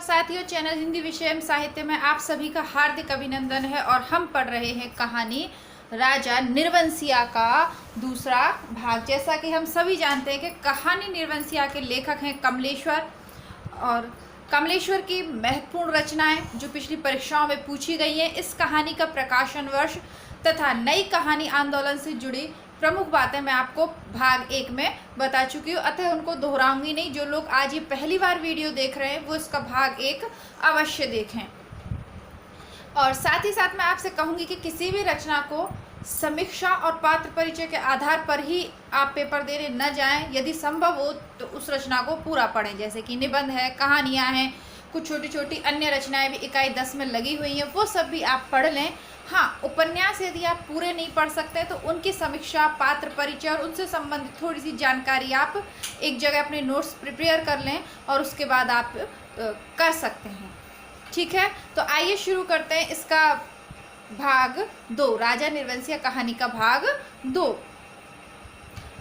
साथियों, चैनल हिंदी विषय एवं साहित्य में आप सभी का हार्दिक अभिनंदन है और हम पढ़ रहे हैं कहानी राजा निर्वंशिया का दूसरा भाग। जैसा कि हम सभी जानते हैं कि कहानी निर्वंशिया के लेखक हैं कमलेश्वर, और कमलेश्वर की महत्वपूर्ण रचनाएं जो पिछली परीक्षाओं में पूछी गई हैं। इस कहानी का प्रकाशन वर्ष तथा नई कहानी आंदोलन से जुड़ी प्रमुख बातें मैं आपको भाग 1 में बता चुकी हूँ, अतः उनको दोहराऊंगी नहीं। जो लोग आज ये पहली बार वीडियो देख रहे हैं वो इसका भाग 1 अवश्य देखें। और साथ ही साथ मैं आपसे कहूँगी कि किसी भी रचना को समीक्षा और पात्र परिचय के आधार पर ही आप पेपर देने न जाएं। यदि संभव हो तो उस रचना को पूरा पढ़ें, जैसे कि निबंध है, कहानियाँ हैं, कुछ छोटी छोटी अन्य रचनाएं भी इकाई 10 में लगी हुई हैं, वो सब भी आप पढ़ लें। हाँ, उपन्यास यदि आप पूरे नहीं पढ़ सकते तो उनकी समीक्षा, पात्र परिचय और उनसे संबंधित थोड़ी सी जानकारी आप एक जगह अपने नोट्स प्रिपेयर कर लें और उसके बाद आप कर सकते हैं। ठीक है, तो आइए शुरू करते हैं इसका भाग 2, राजा निर्वंशिया कहानी का भाग 2।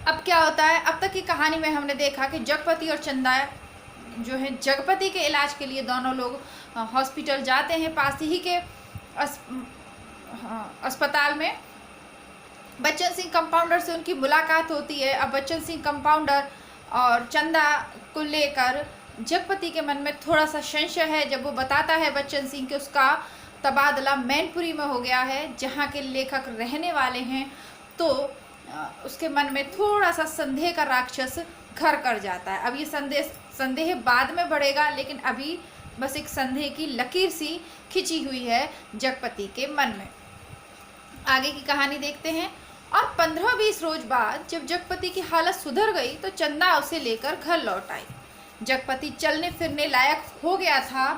अब क्या होता है, अब तक की कहानी में हमने देखा कि जगपति और चंदा जो है, जगपति के इलाज के लिए दोनों लोग हॉस्पिटल जाते हैं। पास ही के अस्पताल में बच्चन सिंह कंपाउंडर से उनकी मुलाकात होती है। अब बच्चन सिंह कंपाउंडर और चंदा को लेकर जगपति के मन में थोड़ा सा संशय है। जब वो बताता है बच्चन सिंह कि उसका तबादला मैनपुरी में हो गया है, जहाँ के लेखक रहने वाले हैं, तो उसके मन में थोड़ा सा संदेह का राक्षस घर कर जाता है। अब ये संदेह बाद में बढ़ेगा, लेकिन अभी बस एक संदेह की लकीर सी खिंची हुई है जगपति के मन में। आगे की कहानी देखते हैं। और 15-20 रोज बाद जब जगपति की हालत सुधर गई तो चंदा उसे लेकर घर लौट आई। जगपति चलने फिरने लायक हो गया था।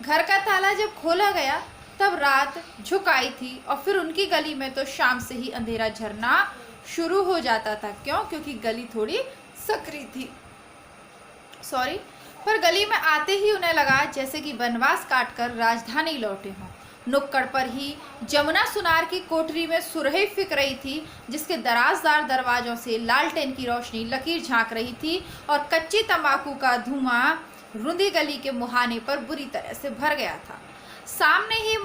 घर का ताला जब खोला गया तब रात झुक आई थी और फिर उनकी गली में तो शाम से ही अंधेरा झरना शुरू हो जाता था। क्यों? क्योंकि गली थोड़ी सकरी थी। पर गली में आते ही उन्हें लगा जैसे कि वनवास काटकर राजधानी लौटे हों। नुक्कड़ पर ही जमुना सुनार की कोठरी में सुरही फिक रही थी, जिसके दराजदार दरवाजों से लालटेन की रोशनी लकीर झांक रही थी और कच्ची तंबाकू का धुआं रुंधी गली के मुहाने पर बुरी तरह से भर गया था। सामने ही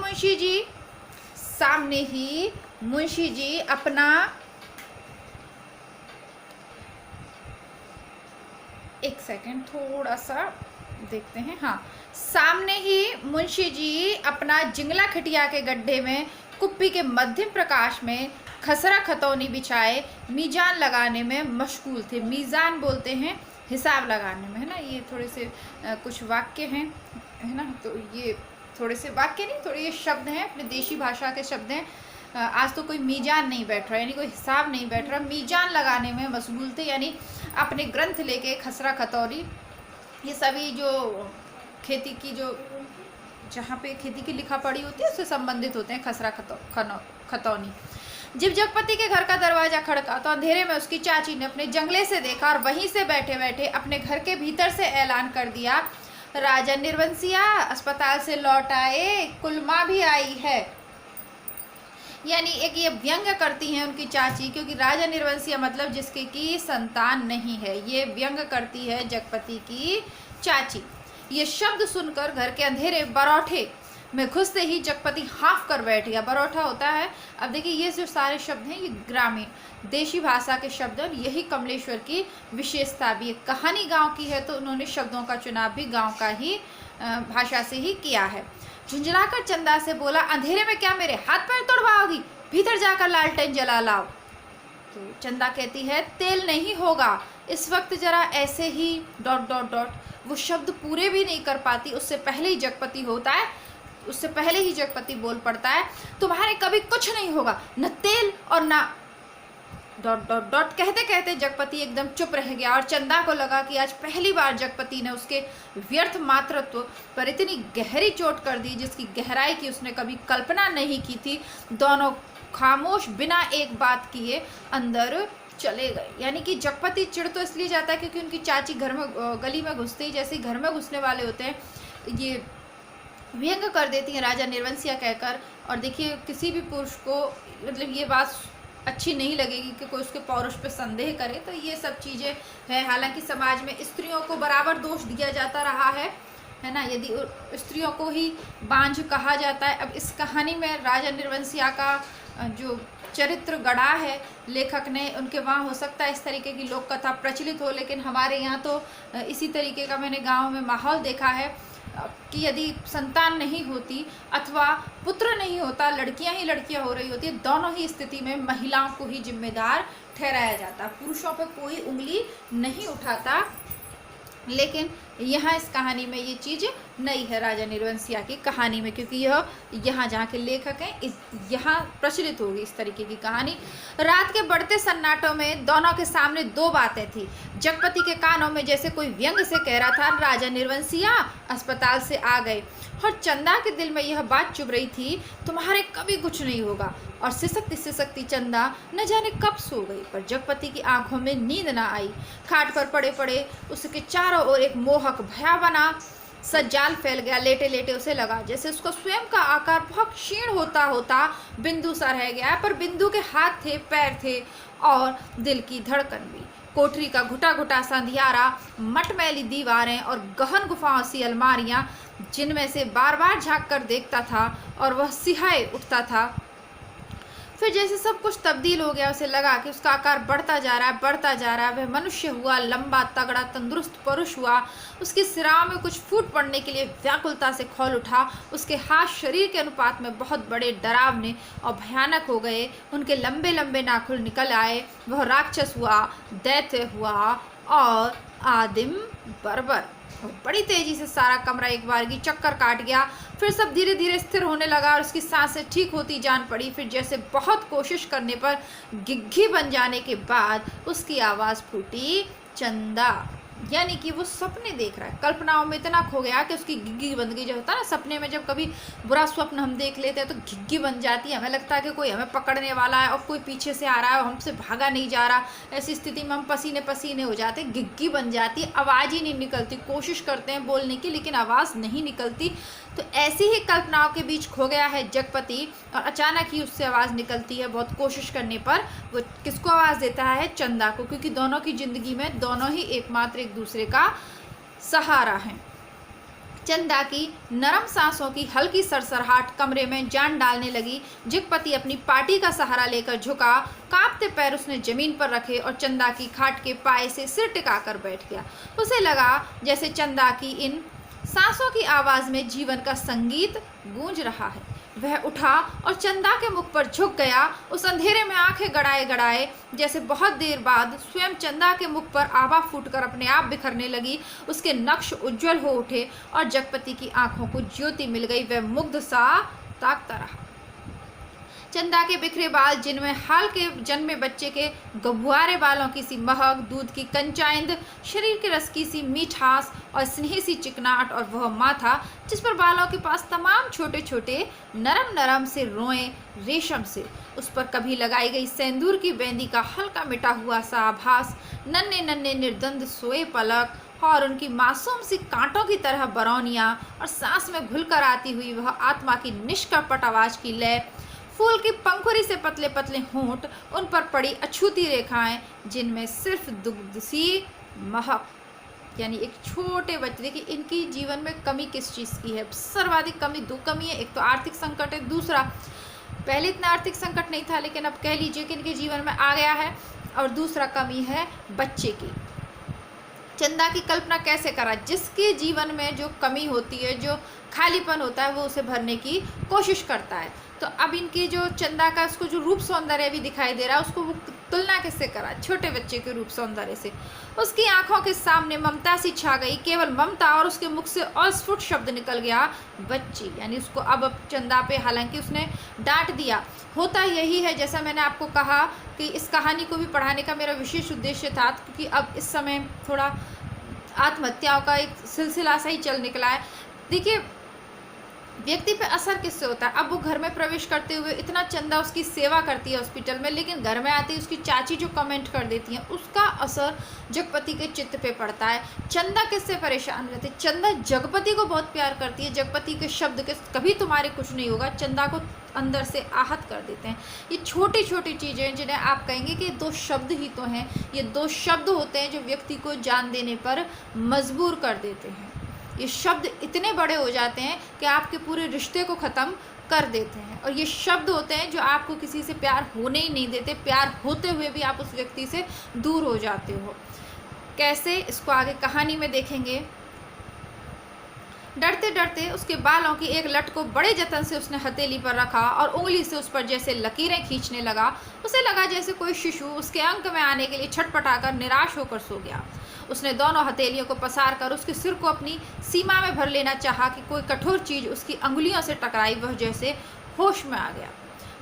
मुंशी जी अपना एक सेकंड थोड़ा सा देखते हैं। हाँ, सामने ही मुंशी जी अपना जिंगला खटिया के गड्ढे में कुप्पी के मध्यम प्रकाश में खसरा खतौनी बिछाए मीजान लगाने में मशगूल थे। मीजान बोलते हैं हिसाब लगाने में, है ना। ये थोड़े से कुछ वाक्य हैं, है ना। तो ये थोड़े से वाक्य नहीं, थोड़े ये शब्द हैं, अपने देशी भाषा के शब्द हैं। आज तो कोई मीजान नहीं बैठ रहा, यानी कोई हिसाब नहीं बैठ रहा, मीजान लगाने में मशगूल थे, यानी अपने ग्रंथ लेके खसरा खतौनी, ये सभी जो खेती की जो जहाँ पे खेती की लिखा पढ़ी होती है उससे संबंधित होते हैं खसरा खतौनी। जब जगपति के घर का दरवाजा खड़का तो अंधेरे में उसकी चाची ने अपने जंगले से देखा और वहीं से बैठे बैठे अपने घर के भीतर से ऐलान कर दिया, राजा निर्वंशिया अस्पताल से लौट आए, कुलमा भी आई है। यानी एक ये व्यंग्य करती हैं उनकी चाची, क्योंकि राजा निर्वंशिया मतलब जिसके की संतान नहीं है, ये व्यंग्य करती है जगपति की चाची। ये शब्द सुनकर घर के अंधेरे बरौठे में घुसते ही जगपति हाँफ कर बैठ गया। बरौठा होता है, अब देखिए ये जो सारे शब्द हैं ये ग्रामीण देशी भाषा के शब्द, और यही कमलेश्वर की विशेषता भी है। कहानी गांव की है तो उन्होंने शब्दों का चुनाव भी गांव का ही भाषा से ही किया है। झुंझलाकर चंदा से बोला, अंधेरे में क्या मेरे हाथ पैर तोड़वाओगी? भीतर जाकर लालटेन जला लाओ। तो चंदा कहती है, तेल नहीं होगा इस वक्त, जरा ऐसे ही ... वो शब्द पूरे भी नहीं कर पाती, उससे पहले ही जगपति बोल पड़ता है, तुम्हारे कभी कुछ नहीं होगा, न तेल और ना ... कहते कहते जगपति एकदम चुप रह गया। और चंदा को लगा कि आज पहली बार जगपति ने उसके व्यर्थ मातृत्व पर इतनी गहरी चोट कर दी जिसकी गहराई की उसने कभी कल्पना नहीं की थी। दोनों खामोश बिना एक बात किए अंदर चले गए। यानी कि जगपति चिढ़ तो इसलिए जाता है क्योंकि उनकी चाची घर में गली में घुसते ही जैसे घर में घुसने वाले होते हैं ये व्यंग्य कर देती हैं राजा निर्वंशिया कहकर। और देखिए किसी भी पुरुष को मतलब ये बात अच्छी नहीं लगेगी कि कोई उसके पौरुष पे संदेह करे, तो ये सब चीज़ें हैं। हालांकि समाज में स्त्रियों को बराबर दोष दिया जाता रहा है, है ना, यदि स्त्रियों को ही बांझ कहा जाता है। अब इस कहानी में राजा निर्वंशिया का जो चरित्र गढ़ा है लेखक ने, उनके वहाँ हो सकता है इस तरीके की लोक कथा प्रचलित हो, लेकिन हमारे यहाँ तो इसी तरीके का मैंने गांव में माहौल देखा है कि यदि संतान नहीं होती अथवा पुत्र नहीं होता, लड़कियां ही लड़कियां हो रही होती, दोनों ही स्थिति में महिलाओं को ही जिम्मेदार ठहराया जाता, पुरुषों पर कोई उंगली नहीं उठाता। लेकिन यहाँ इस कहानी में ये चीज़ नई है राजा निर्वंशिया की कहानी में, क्योंकि यह यहाँ जहाँ के लेखक हैं यहाँ प्रचलित होगी इस तरीके की कहानी। रात के बढ़ते सन्नाटों में दोनों के सामने दो बातें थी। जगपति के कानों में जैसे कोई व्यंग से कह रहा था, राजा निर्वंशिया अस्पताल से आ गए, और चंदा के दिल में यह बात चुभ रही थी, तुम्हारे कभी कुछ नहीं होगा। और सिसकती सिसकती चंदा न जाने कब सो गई, पर जगपति की आंखों में नींद न आई। खाट पर पड़े पड़े उसके चारों ओर एक मोहक भयावना सा जाल फैल गया। लेटे लेटे उसे लगा जैसे उसका स्वयं का आकार बहुत क्षीण होता होता बिंदु सा रह गया, पर बिंदु के हाथ थे, पैर थे और दिल की धड़कन भी। कोठरी का घुटा घुटा सा अंधियारा, मटमैली दीवारें और गहन गुफाओं सी अलमारियां, जिनमें से बार बार झांक कर देखता था और वह सिहाए उठता था। फिर जैसे सब कुछ तब्दील हो गया, उसे लगा कि उसका आकार बढ़ता जा रहा है, बढ़ता जा रहा है। वह मनुष्य हुआ, लंबा तगड़ा तंदुरुस्त पुरुष हुआ। उसकी सिराओं में कुछ फूट पड़ने के लिए व्याकुलता से खौल उठा। उसके हाथ शरीर के अनुपात में बहुत बड़े, डरावने और भयानक हो गए। उनके लंबे लंबे नाखून निकल आए। वह राक्षस हुआ, दैत्य हुआ और आदिम बर्बर। बड़ी तेजी से सारा कमरा एक बार की चक्कर काट गया। फिर सब धीरे धीरे स्थिर होने लगा और उसकी सांसें ठीक होती जान पड़ी। फिर जैसे बहुत कोशिश करने पर गिग्घी बन जाने के बाद उसकी आवाज़ फूटी, चंदा। यानी कि वो सपने देख रहा है, कल्पनाओं में इतना खो गया कि उसकी घिग्गी बन गई। जो होता है ना सपने में, जब कभी बुरा स्वप्न हम देख लेते हैं तो घिग्गी बन जाती है, हमें लगता है कि कोई हमें पकड़ने वाला है और कोई पीछे से आ रहा है और हमसे भागा नहीं जा रहा। ऐसी स्थिति में हम पसीने पसीने हो जाते, घिग्गी बन जाती, आवाज़ ही नहीं निकलती। कोशिश करते हैं बोलने की लेकिन आवाज़ नहीं निकलती। तो ऐसी ही कल्पनाओं के बीच खो गया है जगपति और अचानक ही उससे आवाज़ निकलती है। बहुत कोशिश करने पर वो किसको आवाज़ देता है? चंदा को, क्योंकि दोनों की ज़िंदगी में दोनों ही एकमात्र एक दूसरे का सहारा हैं। चंदा की नरम सांसों की हल्की सरसराहट कमरे में जान डालने लगी। जगपति अपनी पार्टी का सहारा लेकर झुका। कांपते पैर उसने जमीन पर रखे और चंदा की खाट के पाए से सिर टिकाकर बैठ गया। उसे लगा जैसे चंदा की इन सांसों की आवाज़ में जीवन का संगीत गूंज रहा है। वह उठा और चंदा के मुख पर झुक गया। उस अंधेरे में आंखें गड़ाए गड़ाए जैसे बहुत देर बाद स्वयं चंदा के मुख पर आभा फूटकर अपने आप बिखरने लगी। उसके नक्श उज्जवल हो उठे और जगपति की आंखों को ज्योति मिल गई। वह मुग्ध सा ताकता रहा। चंदा के बिखरे बाल, जिनमें हाल के जन्मे बच्चे के गबुआरे बालों की सी महक, दूध की कंचाइंद, शरीर के रस की सी मीठास और स्नेही सी चिकनाहट, और वह माथा जिस पर बालों के पास तमाम छोटे छोटे नरम नरम से रोए रेशम से, उस पर कभी लगाई गई सेंदूर की बेंदी का हल्का मिटा हुआ सा आभास, नन्हे नन्हे निर्द्वंद सोए पलक और उनकी मासूम सी कांटों की तरह बरौनियाँ, और सांस में घुलकर आती हुई वह आत्मा की निष्कपट आवाज़ की लय, फूल की पंखुड़ी से पतले पतले होंठ, उन पर पड़ी अछूती रेखाएं जिनमें सिर्फ दुग्ध सी महक। यानी एक छोटे बच्चे, देखिए इनकी जीवन में कमी किस चीज़ की है? सर्वाधिक कमी, दो कमी है। एक तो आर्थिक संकट है, दूसरा पहले इतना आर्थिक संकट नहीं था लेकिन अब कह लीजिए कि इनके जीवन में आ गया है, और दूसरा कमी है बच्चे की। चंदा की कल्पना कैसे करा? जिसके जीवन में जो कमी होती है, जो खालीपन होता है, वो उसे भरने की कोशिश करता है। तो अब इनके जो चंदा का उसको जो रूप सौंदर्य भी दिखाई दे रहा है, उसको वो तुलना किससे करा? छोटे बच्चे के रूप सौंदर्य से। उसकी आंखों के सामने ममता सी छा गई, केवल ममता, और उसके मुख से अस्फुट शब्द निकल गया, बच्ची। यानी उसको अब चंदा पे, हालांकि उसने डांट दिया। होता यही है, जैसा मैंने आपको कहा कि इस कहानी को भी पढ़ाने का मेरा विशेष उद्देश्य था, क्योंकि अब इस समय थोड़ा आत्महत्याओं का एक सिलसिला सा ही चल निकला है। देखिए व्यक्ति पे असर किससे होता है? अब वो घर में प्रवेश करते हुए इतना चंदा उसकी सेवा करती है हॉस्पिटल में, लेकिन घर में आती उसकी चाची जो कमेंट कर देती हैं, उसका असर जगपति के चित्त पे पड़ता है। चंदा किससे परेशान रहती है? चंदा जगपति को बहुत प्यार करती है। जगपति के शब्द के कभी तुम्हारे कुछ नहीं होगा चंदा को अंदर से आहत कर देते हैं। ये छोटी छोटी चीज़ें हैं जिन्हें आप कहेंगे कि दो शब्द ही तो हैं। ये दो शब्द होते हैं जो व्यक्ति को जान देने पर मजबूर कर देते हैं। ये शब्द इतने बड़े हो जाते हैं कि आपके पूरे रिश्ते को ख़त्म कर देते हैं। और ये शब्द होते हैं जो आपको किसी से प्यार होने ही नहीं देते, प्यार होते हुए भी आप उस व्यक्ति से दूर हो जाते हो। कैसे, इसको आगे कहानी में देखेंगे। डरते डरते उसके बालों की एक लट को बड़े जतन से उसने हथेली पर रखा और उंगली से उस पर जैसे लकीरें खींचने लगा। उसे लगा जैसे कोई शिशु उसके अंक में आने के लिए छटपटाकर निराश होकर सो गया। उसने दोनों हथेलियों को पसार कर उसके सिर को अपनी सीमा में भर लेना चाहा कि कोई कठोर चीज़ उसकी अंगुलियों से टकराई, वह जैसे होश में आ गया।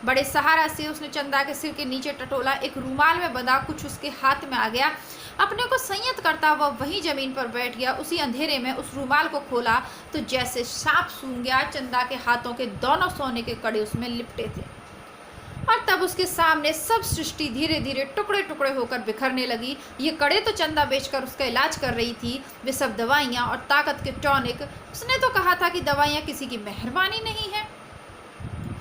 बड़े सहारा से उसने चंदा के सिर के नीचे टटोला। एक रूमाल में बंधा कुछ उसके हाथ में आ गया। अपने को संयत करता हुआ वहीं जमीन पर बैठ गया। उसी अंधेरे में उस रूमाल को खोला तो जैसे सांप सूंघ गया। चंदा के हाथों के दोनों सोने के कड़े उसमें लिपटे थे और तब उसके सामने सब सृष्टि धीरे धीरे टुकड़े टुकड़े होकर बिखरने लगी। ये कड़े तो चंदा बेचकर उसका इलाज कर रही थी, वे सब दवाइयाँ और ताकत के टॉनिक। उसने तो कहा था कि दवाइयाँ किसी की मेहरबानी नहीं है।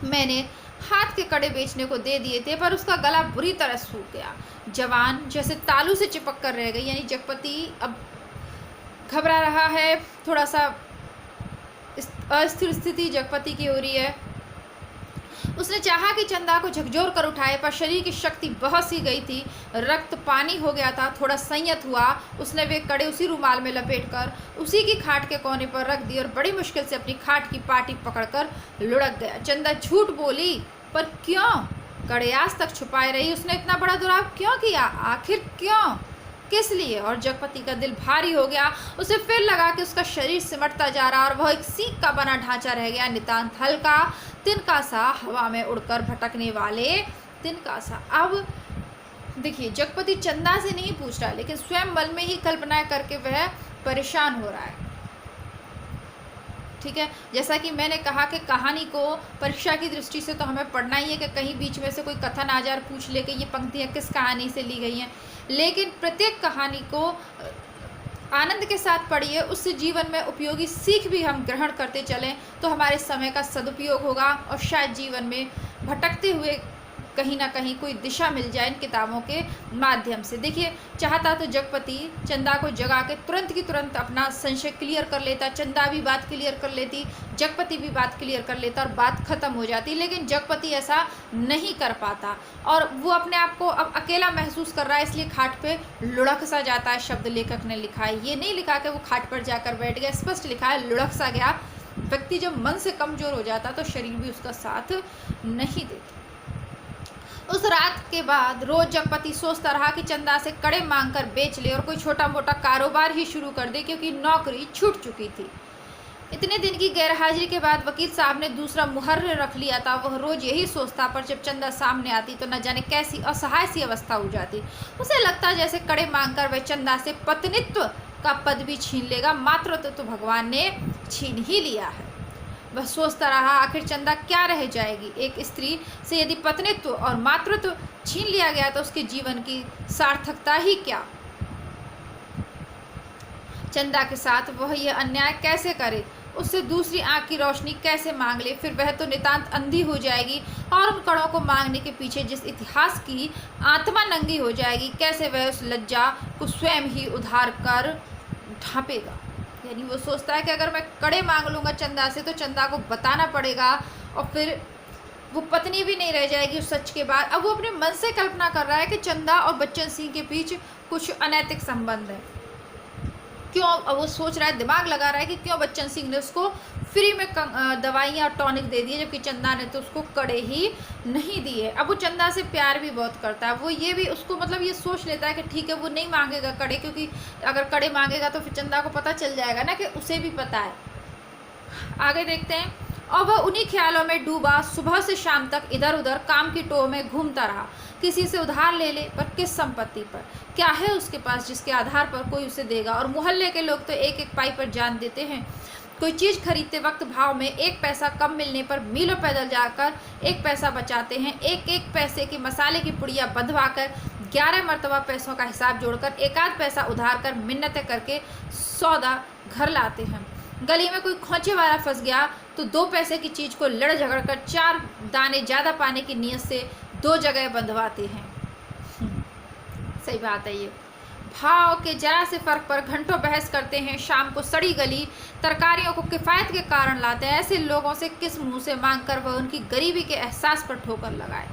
मैंने हाथ के कड़े बेचने को दे दिए थे, पर उसका गला बुरी तरह सूख गया। जवान जैसे तालू से चिपक कर रह गई। यानी जगपति अब घबरा रहा है, थोड़ा सा अस्थिर स्थिति जगपति की हो रही है। उसने चाहा कि चंदा को झकझोर कर उठाए, पर शरीर की शक्ति बहुत सी गई थी, रक्त पानी हो गया था। थोड़ा संयत हुआ, उसने वे कड़े उसी रूमाल में लपेटकर उसी की खाट के कोने पर रख दी और बड़ी मुश्किल से अपनी खाट की पाटी पकड़कर लुढ़क गया। चंदा झूठ बोली, पर क्यों? कड़े आज तक छुपाए रही। उसने इतना बड़ा दुराव क्यों किया? आखिर क्यों? किस लिए? और जगपति का दिल भारी हो गया। उसे फिर लगा कि उसका शरीर सिमटता जा रहा और वह एक सीख का बना ढांचा रह गया, नितांत हल्का, तिनका सा, हवा में उड़कर भटकने वाले तिनका सा। अब देखिए, जगपति चंदा से नहीं पूछ रहा, लेकिन स्वयं मन में ही कल्पनाएं करके वह परेशान हो रहा है। ठीक है, जैसा कि मैंने कहा कि कहानी को परीक्षा की दृष्टि से तो हमें पढ़ना ही है कि कहीं बीच में से कोई कथन आ जाए, पूछ ले कि ये पंक्तियाँ किस कहानी से ली गई हैं। लेकिन प्रत्येक कहानी को आनंद के साथ पढ़िए, उससे जीवन में उपयोगी सीख भी हम ग्रहण करते चलें तो हमारे समय का सदुपयोग होगा और शायद जीवन में भटकते हुए कहीं ना कहीं कोई दिशा मिल जाए इन किताबों के माध्यम से। देखिए, चाहता तो जगपति चंदा को जगा के तुरंत की तुरंत अपना संशय क्लियर कर लेता, चंदा भी बात क्लियर कर लेती, जगपति भी बात क्लियर कर लेता और बात खत्म हो जाती। लेकिन जगपति ऐसा नहीं कर पाता और वो अपने आप को अब अकेला महसूस कर रहा है, इसलिए खाट पे लुढ़क सा जाता है। शब्द लेखक ने लिखा है, ये नहीं लिखा कि वो खाट पर जाकर बैठ गया, स्पष्ट लिखा है लुढ़क सा गया। व्यक्ति जब मन से कमज़ोर हो जाता तो शरीर भी उसका साथ नहीं देता। उस रात के बाद रोज जगपति सोचता रहा कि चंदा से कड़े मांगकर बेच ले और कोई छोटा मोटा कारोबार ही शुरू कर दे, क्योंकि नौकरी छूट चुकी थी। इतने दिन की गैरहाजिरी के बाद वकील साहब ने दूसरा मुहर्र रख लिया था। वह रोज यही सोचता, पर जब चंदा सामने आती तो न जाने कैसी असहाय सी अवस्था हो जाती। उसे लगता जैसे कड़े मांगकर वह चंदा से पत्नित्व का पद भी छीन लेगा। मातृत्व तो भगवान ने छीन ही लिया है। वह सोचता रहा, आखिर चंदा क्या रह जाएगी? एक स्त्री से यदि पत्नित्व और मातृत्व छीन लिया गया तो उसके जीवन की सार्थकता ही क्या? चंदा के साथ वह यह अन्याय कैसे करे? उससे दूसरी आंख की रोशनी कैसे मांग ले? फिर वह तो नितांत अंधी हो जाएगी और उन कणों को मांगने के पीछे जिस इतिहास की आत्मा नंगी हो जाएगी, कैसे वह उस लज्जा को स्वयं ही उधार कर ढांपेगा? यानी वो सोचता है कि अगर मैं कड़े मांग लूँगा चंदा से तो चंदा को बताना पड़ेगा और फिर वो पत्नी भी नहीं रह जाएगी उस सच के बाद। अब वो अपने मन से कल्पना कर रहा है कि चंदा और बच्चन सिंह के बीच कुछ अनैतिक संबंध है। क्यों? अब वो सोच रहा है, दिमाग लगा रहा है कि क्यों बच्चन सिंह ने उसको फ्री में दवाइयाँ और टॉनिक दे दिए, जबकि चंदा ने तो उसको कड़े ही नहीं दिए। अब वो चंदा से प्यार भी बहुत करता है। वो ये भी उसको मतलब ये सोच लेता है कि ठीक है वो नहीं मांगेगा कड़े, क्योंकि अगर कड़े मांगेगा तो फिर चंदा को पता चल जाएगा ना कि उसे भी पता है। आगे देखते हैं। और वह उन्हीं ख्यालों में डूबा सुबह से शाम तक इधर उधर काम की टोह में घूमता रहा। किसी से उधार ले ले, पर किस संपत्ति पर? क्या है उसके पास जिसके आधार पर कोई उसे देगा? और मोहल्ले के लोग तो एक एक पाई पर जान देते हैं। कोई चीज़ खरीदते वक्त भाव में 1 पैसा कम मिलने पर मीलों पैदल जाकर 1 पैसा बचाते हैं। 1-1 पैसे की मसाले की पुड़िया बंधवा कर 11 मरतबा पैसों का हिसाब जोड़कर 1 पैसा उधार कर मिन्नतें करके सौदा घर लाते हैं। गली में कोई खोंचे वाला फंस गया तो 2 पैसे की चीज़ को लड़ झगड़ कर 4 दाने ज़्यादा पाने की नीयत से 2 जगह बंधवाते हैं। सही बात है ये। भाव के जरा से फर्क पर घंटों बहस करते हैं, शाम को सड़ी गली तरकारियों को किफ़ायत के कारण लाते हैं। ऐसे लोगों से किस मुंह से मांग कर वह उनकी गरीबी के एहसास पर ठोकर लगाए।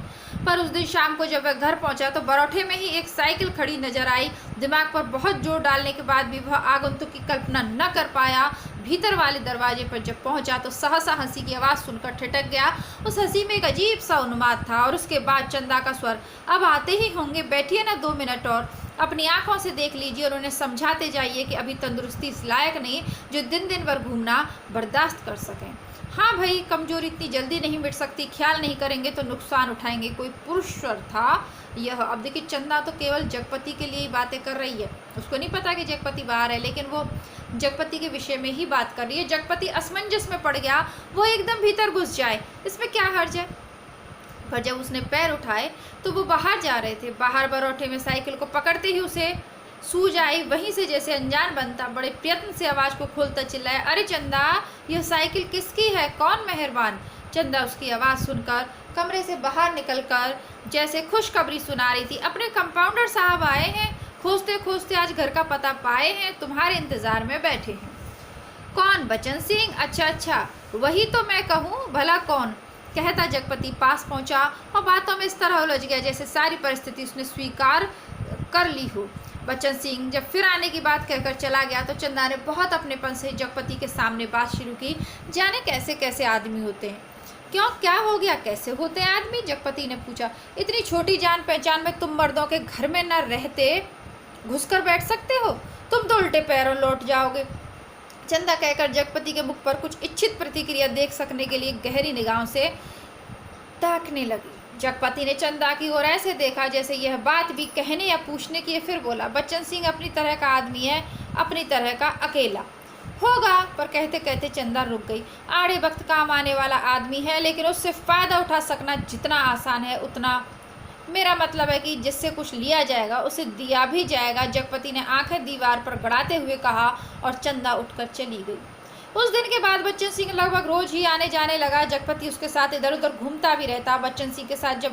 पर उस दिन शाम को जब वह घर पहुंचा तो बरौठे में ही एक साइकिल खड़ी नजर आई। दिमाग पर बहुत जोर डालने के बाद भी वह आगंतुक की कल्पना न कर पाया। भीतर वाले दरवाजे पर जब पहुंचा तो सहसा हंसी की आवाज़ सुनकर ठिठक गया। उस हंसी में एक अजीब सा उन्माद था। और उसके बाद चंदा का स्वर, अब आते ही होंगे, बैठिए ना 2 मिनट और, अपनी आंखों से देख लीजिए और उन्हें समझाते जाइए कि अभी तंदुरुस्ती इस लायक नहीं जो दिन दिन भर घूमना बर्दाश्त कर सकें। हाँ भाई, कमजोरी इतनी जल्दी नहीं मिट सकती, ख्याल नहीं करेंगे तो नुकसान उठाएंगे। कोई पुरुष स्वर था यह। अब देखिए, चंदा तो केवल जगपति के लिए ही बातें कर रही है, उसको नहीं पता कि जगपति बाहर है, लेकिन वो जगपति के विषय में ही बात कर रही है। जगपति असमंजस में पड़ गया, वो एकदम भीतर घुस जाए, इसमें क्या हर्ज है। पर जब उसने पैर उठाए तो वो बाहर जा रहे थे। बाहर बरौठे में साइकिल को पकड़ते ही उसे सूझ आई। वहीं से जैसे अनजान बनता बड़े प्रयत्न से आवाज़ को खोलता चिल्लाया, अरे चंदा, यह साइकिल किसकी है, कौन मेहरबान। चंदा उसकी आवाज़ सुनकर कमरे से बाहर निकलकर जैसे खुशखबरी सुना रही थी, अपने कंपाउंडर साहब आए हैं, खोजते खोजते आज घर का पता पाए हैं, तुम्हारे इंतज़ार में बैठे हैं। कौन, बच्चन सिंह, अच्छा अच्छा, वही तो मैं कहूँ, भला कौन, कहता जगपति पास पहुंचा और बातों में इस तरह उलझ गया जैसे सारी परिस्थिति उसने स्वीकार कर ली हो। बच्चन सिंह जब फिर आने की बात कहकर चला गया तो चंदा ने बहुत अपनेपन से जगपति के सामने बात शुरू की। जाने कैसे कैसे आदमी होते हैं। क्यों, क्या हो गया, कैसे होते हैं आदमी, जगपति ने पूछा। इतनी छोटी जान पहचान में तुम मर्दों के घर में न रहते घुसकर बैठ सकते हो, तुम तो उल्टे पैरों लौट जाओगे। चंदा कहकर जगपति के मुख पर कुछ इच्छित प्रतिक्रिया देख सकने के लिए गहरी निगाहों से ताकने लगी। जगपति ने चंदा की ओर ऐसे देखा जैसे यह बात भी कहने या पूछने की है। फिर बोला, बच्चन सिंह अपनी तरह का आदमी है, अपनी तरह का अकेला होगा। पर कहते कहते चंदा रुक गई। आड़े वक्त काम आने वाला आदमी है, लेकिन उससे फ़ायदा उठा सकना जितना आसान है उतना, मेरा मतलब है कि जिससे कुछ लिया जाएगा उसे दिया भी जाएगा। जगपति ने आंखें दीवार पर गड़ाते हुए कहा और चंदा उठकर चली गई। उस दिन के बाद बच्चन सिंह लगभग रोज ही आने जाने लगा। जगपति उसके साथ इधर उधर घूमता भी रहता। बच्चन सिंह के साथ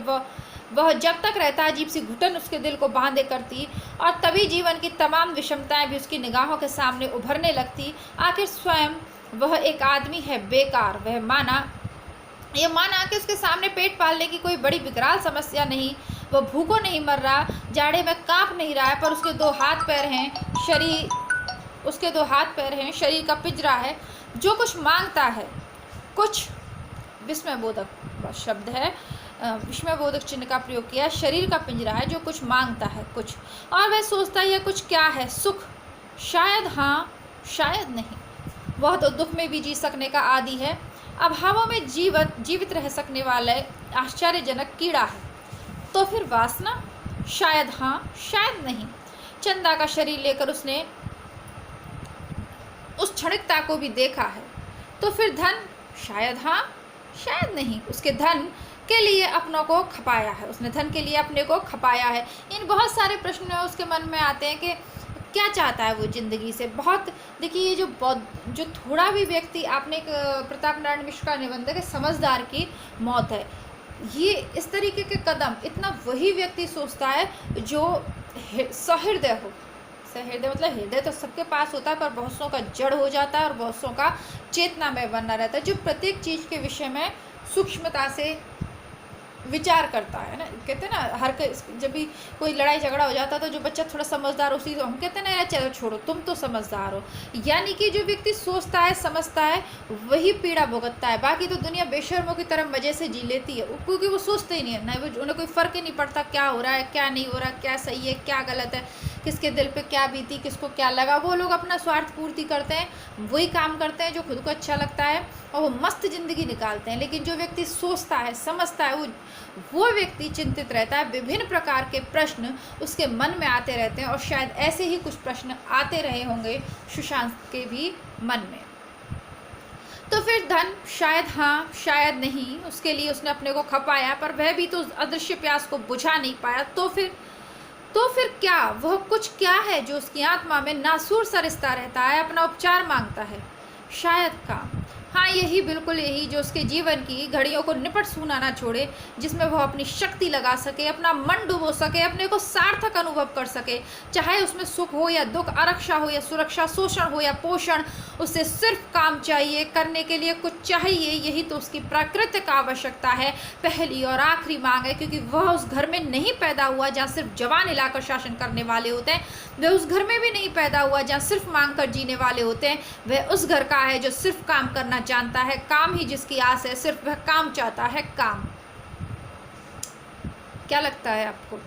वह जब तक रहता, अजीब सी घुटन उसके दिल को बांधे करती और तभी जीवन की तमाम विषमताएं भी उसकी निगाहों के सामने उभरने लगती। आखिर स्वयं वह एक आदमी है बेकार। वह माना कि उसके सामने पेट पालने की कोई बड़ी विकराल समस्या नहीं, वह भूखों नहीं मर रहा, जाड़े में कांप नहीं रहा है, पर उसके 2 हाथ पैर हैं, शरीर का पिंजरा है जो कुछ मांगता है, कुछ विस्मयबोधक शब्द है, विस्मयबोधक चिन्ह का प्रयोग किया। शरीर का पिंजरा है जो कुछ मांगता है, कुछ, और वह सोचता है कुछ क्या है, सुख, शायद हाँ, शायद नहीं। वह तो दुख में भी जी सकने का आदी है, अभावों में जीवित रह सकने वाला आश्चर्यजनक कीड़ा है। तो फिर वासना, शायद हाँ, शायद नहीं। चंदा का शरीर लेकर उसने उस क्षणिकता को भी देखा है। तो फिर धन, शायद हाँ, शायद नहीं। उसके धन के लिए अपनों को खपाया है, उसने धन के लिए अपने को खपाया है। इन बहुत सारे प्रश्न उसके मन में आते हैं कि क्या चाहता है वो ज़िंदगी से। बहुत देखिए, ये जो थोड़ा भी व्यक्ति, आपने एक प्रताप नारायण मिश्र का निबंध है कि समझदार की मौत है, ये इस तरीके के कदम इतना वही व्यक्ति सोचता है जो सहृदय हो। सहृदय मतलब हृदय तो सबके पास होता है, पर बहुत सौ का जड़ हो जाता है और बहुत सौ का चेतना में बना रहता है, जो प्रत्येक चीज़ के विषय में सूक्ष्मता से विचार करता है ना। कहते हैं ना, जब भी कोई लड़ाई झगड़ा हो जाता है तो जो बच्चा थोड़ा समझदार, उसी हम कहते हैं ना, चलो छोड़ो, तुम तो समझदार हो। यानी कि जो व्यक्ति सोचता है, समझता है, वही पीड़ा भुगतता है। बाकी तो दुनिया बेशर्मों की तरह मज़े से जी लेती है, क्योंकि वो सोचते ही नहीं है, ना उन्हें कोई फ़र्क ही नहीं पड़ता क्या हो रहा है, क्या नहीं हो रहा, क्या सही है, क्या गलत है, किसके दिल पे क्या बीती, किसको क्या लगा। वो लोग अपना स्वार्थ पूर्ति करते हैं, वही काम करते हैं जो खुद को अच्छा लगता है, और वो मस्त ज़िंदगी निकालते हैं। लेकिन जो व्यक्ति सोचता है, समझता है, वो व्यक्ति चिंतित रहता है। विभिन्न प्रकार के प्रश्न उसके मन में आते रहते हैं, और शायद ऐसे ही कुछ प्रश्न आते रहे होंगे सुशांत के भी मन में। तो फिर धन, शायद हाँ, शायद नहीं, उसके लिए उसने अपने को खपाया, पर वह भी तो अदृश्य प्यास को बुझा नहीं पाया। तो फिर क्या, वह कुछ क्या है जो उसकी आत्मा में नासूर सा रिश्ता रहता है, अपना उपचार मांगता है। शायद काम, हाँ, यही बिल्कुल यही जो उसके जीवन की घड़ियों को निपट सूना ना छोड़े, जिसमें वो अपनी शक्ति लगा सके, अपना मन डुबो सके, अपने को सार्थक अनुभव कर सके, चाहे उसमें सुख हो या दुख, आरक्षा हो या सुरक्षा, शोषण हो या पोषण, उसे सिर्फ काम चाहिए, करने के लिए कुछ चाहिए। यही तो उसकी प्राकृतिक आवश्यकता है, पहली और आखिरी मांग है, क्योंकि वह उस घर में नहीं पैदा हुआ जहाँ सिर्फ जवान हिलाकर शासन करने वाले होते हैं, वह उस घर में भी नहीं पैदा हुआ जहाँ सिर्फ मांग कर जीने वाले होते हैं। वह उस घर का है जो सिर्फ काम करना जानता है, काम ही जिसकी आस है, सिर्फ वह काम चाहता है, काम। क्या लगता है आपको?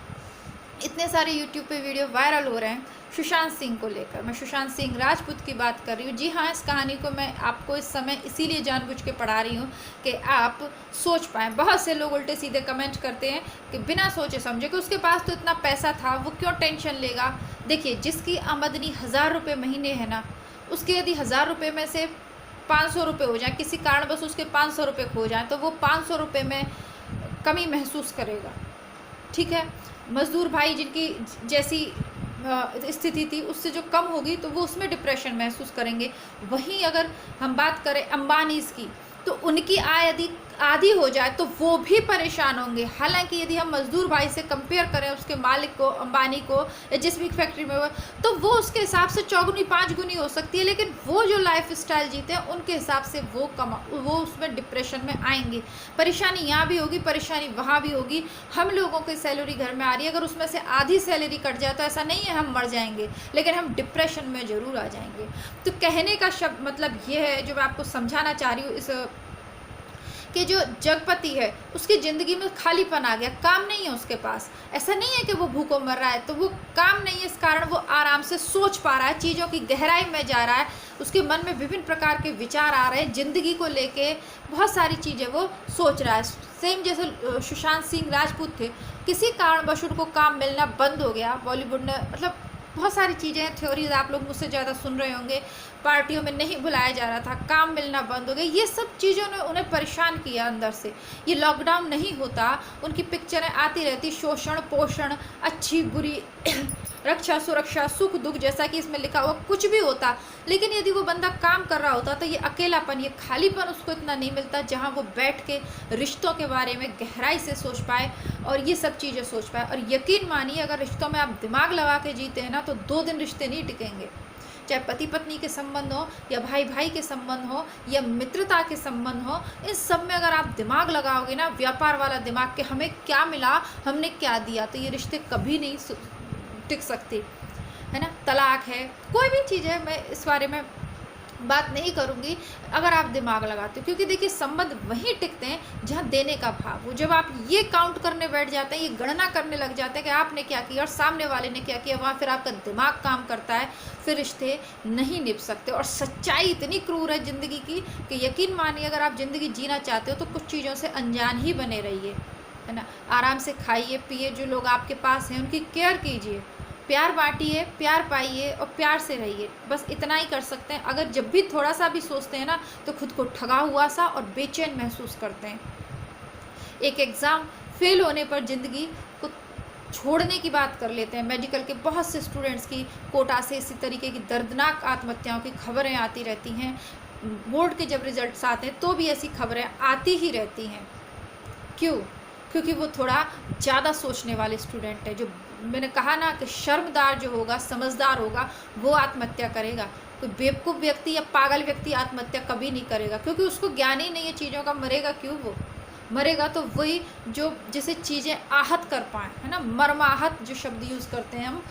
इतने सारे यूट्यूब पे वीडियो वायरल हो रहे हैं सुशांत सिंह को लेकर। मैं सुशांत सिंह राजपूत की बात कर रही हूँ। जी हाँ, इस कहानी को मैं आपको इस समय इसीलिए जानबूझ के पढ़ा रही हूँ कि आप सोच पाएँ। बहुत से लोग उल्टे सीधे कमेंट करते हैं कि बिना सोचे समझे कि उसके पास तो इतना पैसा था, वो क्यों टेंशन लेगा। देखिए, जिसकी आमदनी 1000 रुपये महीने है ना, उसके यदि 1000 रुपये में से 500 रुपये हो जाए, किसी कारण बस उसके 500 रुपये खो जाए, तो वो 500 रुपये में कमी महसूस करेगा। ठीक है, मज़दूर भाई जिनकी जैसी स्थिति थी उससे जो कम होगी तो वो उसमें डिप्रेशन महसूस करेंगे। वहीं अगर हम बात करें अंबानीज़ की, तो उनकी आय यदि आधी हो जाए तो वो भी परेशान होंगे। हालांकि यदि हम मज़दूर भाई से कंपेयर करें उसके मालिक को, अंबानी को, या जिस भी फैक्ट्री में वो, तो वो उसके हिसाब से 4 गुनी 5 गुनी हो सकती है, लेकिन वो जो लाइफ स्टाइल जीते हैं उनके हिसाब से वो उसमें डिप्रेशन में आएंगे। परेशानी यहाँ भी होगी, परेशानी वहाँ भी होगी। हम लोगों की सैलरी घर में आ रही है, अगर उसमें से आधी सैलरी कट जाए तो ऐसा नहीं है हम मर जाएंगे, लेकिन हम डिप्रेशन में ज़रूर आ जाएंगे। तो कहने का शब्द मतलब ये है, जो मैं आपको समझाना चाह रही हूँ, इस कि जो जगपति है उसकी ज़िंदगी में खालीपन आ गया, काम नहीं है उसके पास। ऐसा नहीं है कि वो भूखों मर रहा है, तो वो काम नहीं है, इस कारण वो आराम से सोच पा रहा है, चीज़ों की गहराई में जा रहा है, उसके मन में विभिन्न प्रकार के विचार आ रहे हैं, ज़िंदगी को लेके बहुत सारी चीज़ें वो सोच रहा है। सेम जैसे सुशांत सिंह राजपूत थे, किसी कारणवश उनको काम मिलना बंद हो गया। बॉलीवुड ने मतलब बहुत सारी चीज़ें हैं, थ्योरीज आप लोग मुझसे ज़्यादा सुन रहे होंगे, पार्टियों में नहीं बुलाया जा रहा था, काम मिलना बंद हो गया, ये सब चीज़ों ने उन्हें परेशान किया अंदर से। ये लॉकडाउन नहीं होता, उनकी पिक्चरें आती रहती, शोषण पोषण, अच्छी बुरी रक्षा सुरक्षा, सुख दुख, जैसा कि इसमें लिखा हुआ कुछ भी होता, लेकिन यदि वो बंदा काम कर रहा होता तो ये अकेलापन, ये खालीपन उसको इतना नहीं मिलता, जहाँ वो बैठ के रिश्तों के बारे में गहराई से सोच पाए और ये सब चीज़ें सोच पाए। और यकीन मानिए, अगर रिश्तों में आप दिमाग लगा के जीते हैं ना, तो 2 दिन रिश्ते नहीं टिकेंगे। चाहे पति पत्नी के संबंध हो, या भाई भाई के संबंध हो, या मित्रता के संबंध हो, इन सब में अगर आप दिमाग लगाओगे ना, व्यापार वाला दिमाग, कि हमें क्या मिला, हमने क्या दिया, तो ये रिश्ते कभी नहीं टिक सकते, है ना। तलाक है, कोई भी चीज़ है, मैं इस बारे में बात नहीं करूँगी, अगर आप दिमाग लगाते हो, क्योंकि देखिए संबंध वहीं टिकते हैं जहाँ देने का भाव हो। जब आप ये काउंट करने बैठ जाते हैं, ये गणना करने लग जाते हैं कि आपने क्या किया और सामने वाले ने क्या किया, वहाँ फिर आपका दिमाग काम करता है, फिर रिश्ते नहीं निभ सकते। और सच्चाई इतनी क्रूर है ज़िंदगी की कि यकीन मानिए, अगर आप ज़िंदगी जीना चाहते हो तो कुछ चीज़ों से अनजान ही बने रहिए, है ना। आराम से खाइए पिए, जो लोग आपके पास हैं उनकी केयर कीजिए, प्यार बांटिए, प्यार पाइए और प्यार से रहिए, बस इतना ही कर सकते हैं। अगर जब भी थोड़ा सा भी सोचते हैं ना, तो खुद को ठगा हुआ सा और बेचैन महसूस करते हैं। एक एग्ज़ाम फेल होने पर ज़िंदगी को छोड़ने की बात कर लेते हैं। मेडिकल के बहुत से स्टूडेंट्स की कोटा से इसी तरीके की दर्दनाक आत्महत्याओं की खबरें आती रहती हैं। बोर्ड के जब रिजल्ट्स आते हैं तो भी ऐसी खबरें आती ही रहती हैं। क्यों? क्योंकि वो थोड़ा ज़्यादा सोचने वाले स्टूडेंट है। जो मैंने कहा ना कि शर्मदार जो होगा, समझदार होगा, वो आत्महत्या करेगा। कोई बेवकूफ़ व्यक्ति या पागल व्यक्ति आत्महत्या कभी नहीं करेगा, क्योंकि उसको ज्ञान ही नहीं है चीज़ों का। मरेगा क्यों? वो मरेगा तो वही जो जिसे चीज़ें आहत कर पाएँ, है ना, मर्माहत जो शब्द यूज़ करते हैं हम,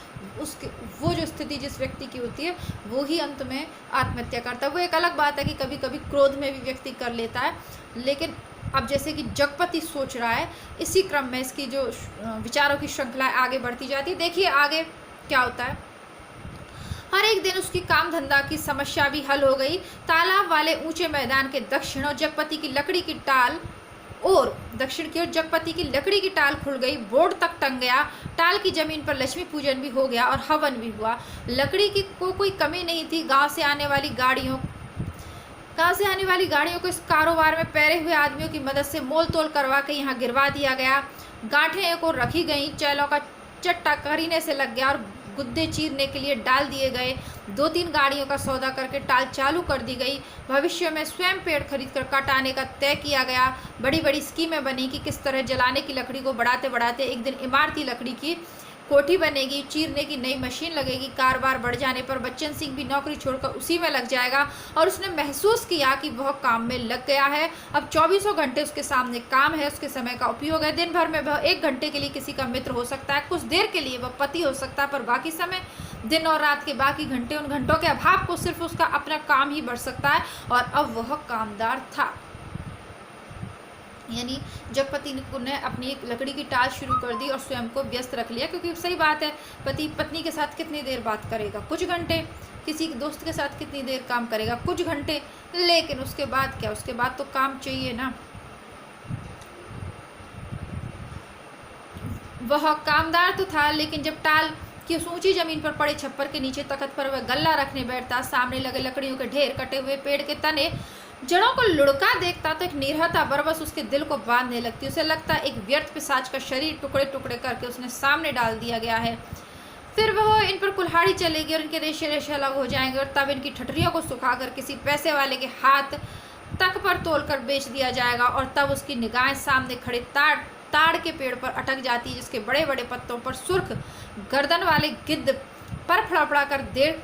उसके वो जो स्थिति जिस व्यक्ति की होती है वो ही अंत में आत्महत्या करता है। वो एक अलग बात है कि कभी कभी क्रोध में भी व्यक्ति कर लेता है, लेकिन अब जैसे कि जगपति सोच रहा है, इसी क्रम में इसकी जो विचारों की श्रृंखला आगे बढ़ती जाती है। देखिए आगे क्या होता है। हर एक दिन उसकी काम धंधा की समस्या भी हल हो गई। तालाब वाले ऊंचे मैदान के दक्षिण और जगपति की लकड़ी की टाल और दक्षिण की ओर जगपति की लकड़ी की टाल खुल गई, बोर्ड तक टंग गया। टाल की जमीन पर लक्ष्मी पूजन भी हो गया और हवन भी हुआ। लकड़ी की को कोई कमी नहीं थी। गांव से आने वाली गाड़ियों को इस कारोबार में पैरे हुए आदमियों की मदद से मोल तोल करवा के यहाँ गिरवा दिया गया। गांठें एक और रखी गईं, चैलों का चट्टा करीने से लग गया और गुद्दे चीरने के लिए डाल दिए गए। 2-3 गाड़ियों का सौदा करके टाल चालू कर दी गई। भविष्य में स्वयं पेड़ खरीद कर काट आने का तय किया गया। बड़ी बड़ी स्कीमें बनी कि किस तरह जलाने की लकड़ी को बढ़ाते बढ़ाते एक दिन इमारती लकड़ी की कोठी बनेगी, चीरने की नई मशीन लगेगी। कारोबार बढ़ जाने पर बच्चन सिंह भी नौकरी छोड़कर उसी में लग जाएगा और उसने महसूस किया कि वह काम में लग गया है। अब 24 घंटे उसके सामने काम है, उसके समय का उपयोग है। दिन भर में वह 1 घंटे के लिए किसी का मित्र हो सकता है, कुछ देर के लिए वह पति हो सकता है, पर बाकी समय, दिन और रात के बाकी घंटे, उन घंटों के अभाव को सिर्फ उसका अपना काम ही बढ़ सकता है। और अब वह कामदार था। यानी जगपति ने अपनी एक लकड़ी की टाल शुरू कर दी और स्वयं को व्यस्त रख लिया, क्योंकि सही बात है, पति पत्नी के साथ कितनी देर बात करेगा, कुछ घंटे। किसी दोस्त के साथ कितनी देर काम करेगा, कुछ घंटे। लेकिन उसके बाद क्या, उसके बाद तो काम चाहिए ना। वह कामदार तो था, लेकिन जब टाल कि उस ऊंची जमीन पर पड़े छप्पर के नीचे तख्त पर वह गल्ला रखने बैठता, सामने लगे लकड़ियों के ढेर, कटे हुए पेड़ के तने, जड़ों को लुढ़का देखता, तो एक निरहता बरबस उसके दिल को बांधने लगती। उसे लगता एक व्यर्थ पिशाच का शरीर टुकड़े टुकड़े करके उसने सामने डाल दिया गया है। फिर वह इन पर कुल्हाड़ी चलेगी और इनके रेशे रेशे अलग हो जाएंगे, और तब इनकी ठठरियों को सुखाकर किसी पैसे वाले के हाथ तक पर तोलकर बेच दिया जाएगा। और तब उसकी निगाहें सामने खड़े ताड़ के पेड़ पर अटक जाती है, जिसके बड़े बड़े पत्तों पर सुर्ख गर्दन वाले गिद्ध पर फड़फड़ा कर देर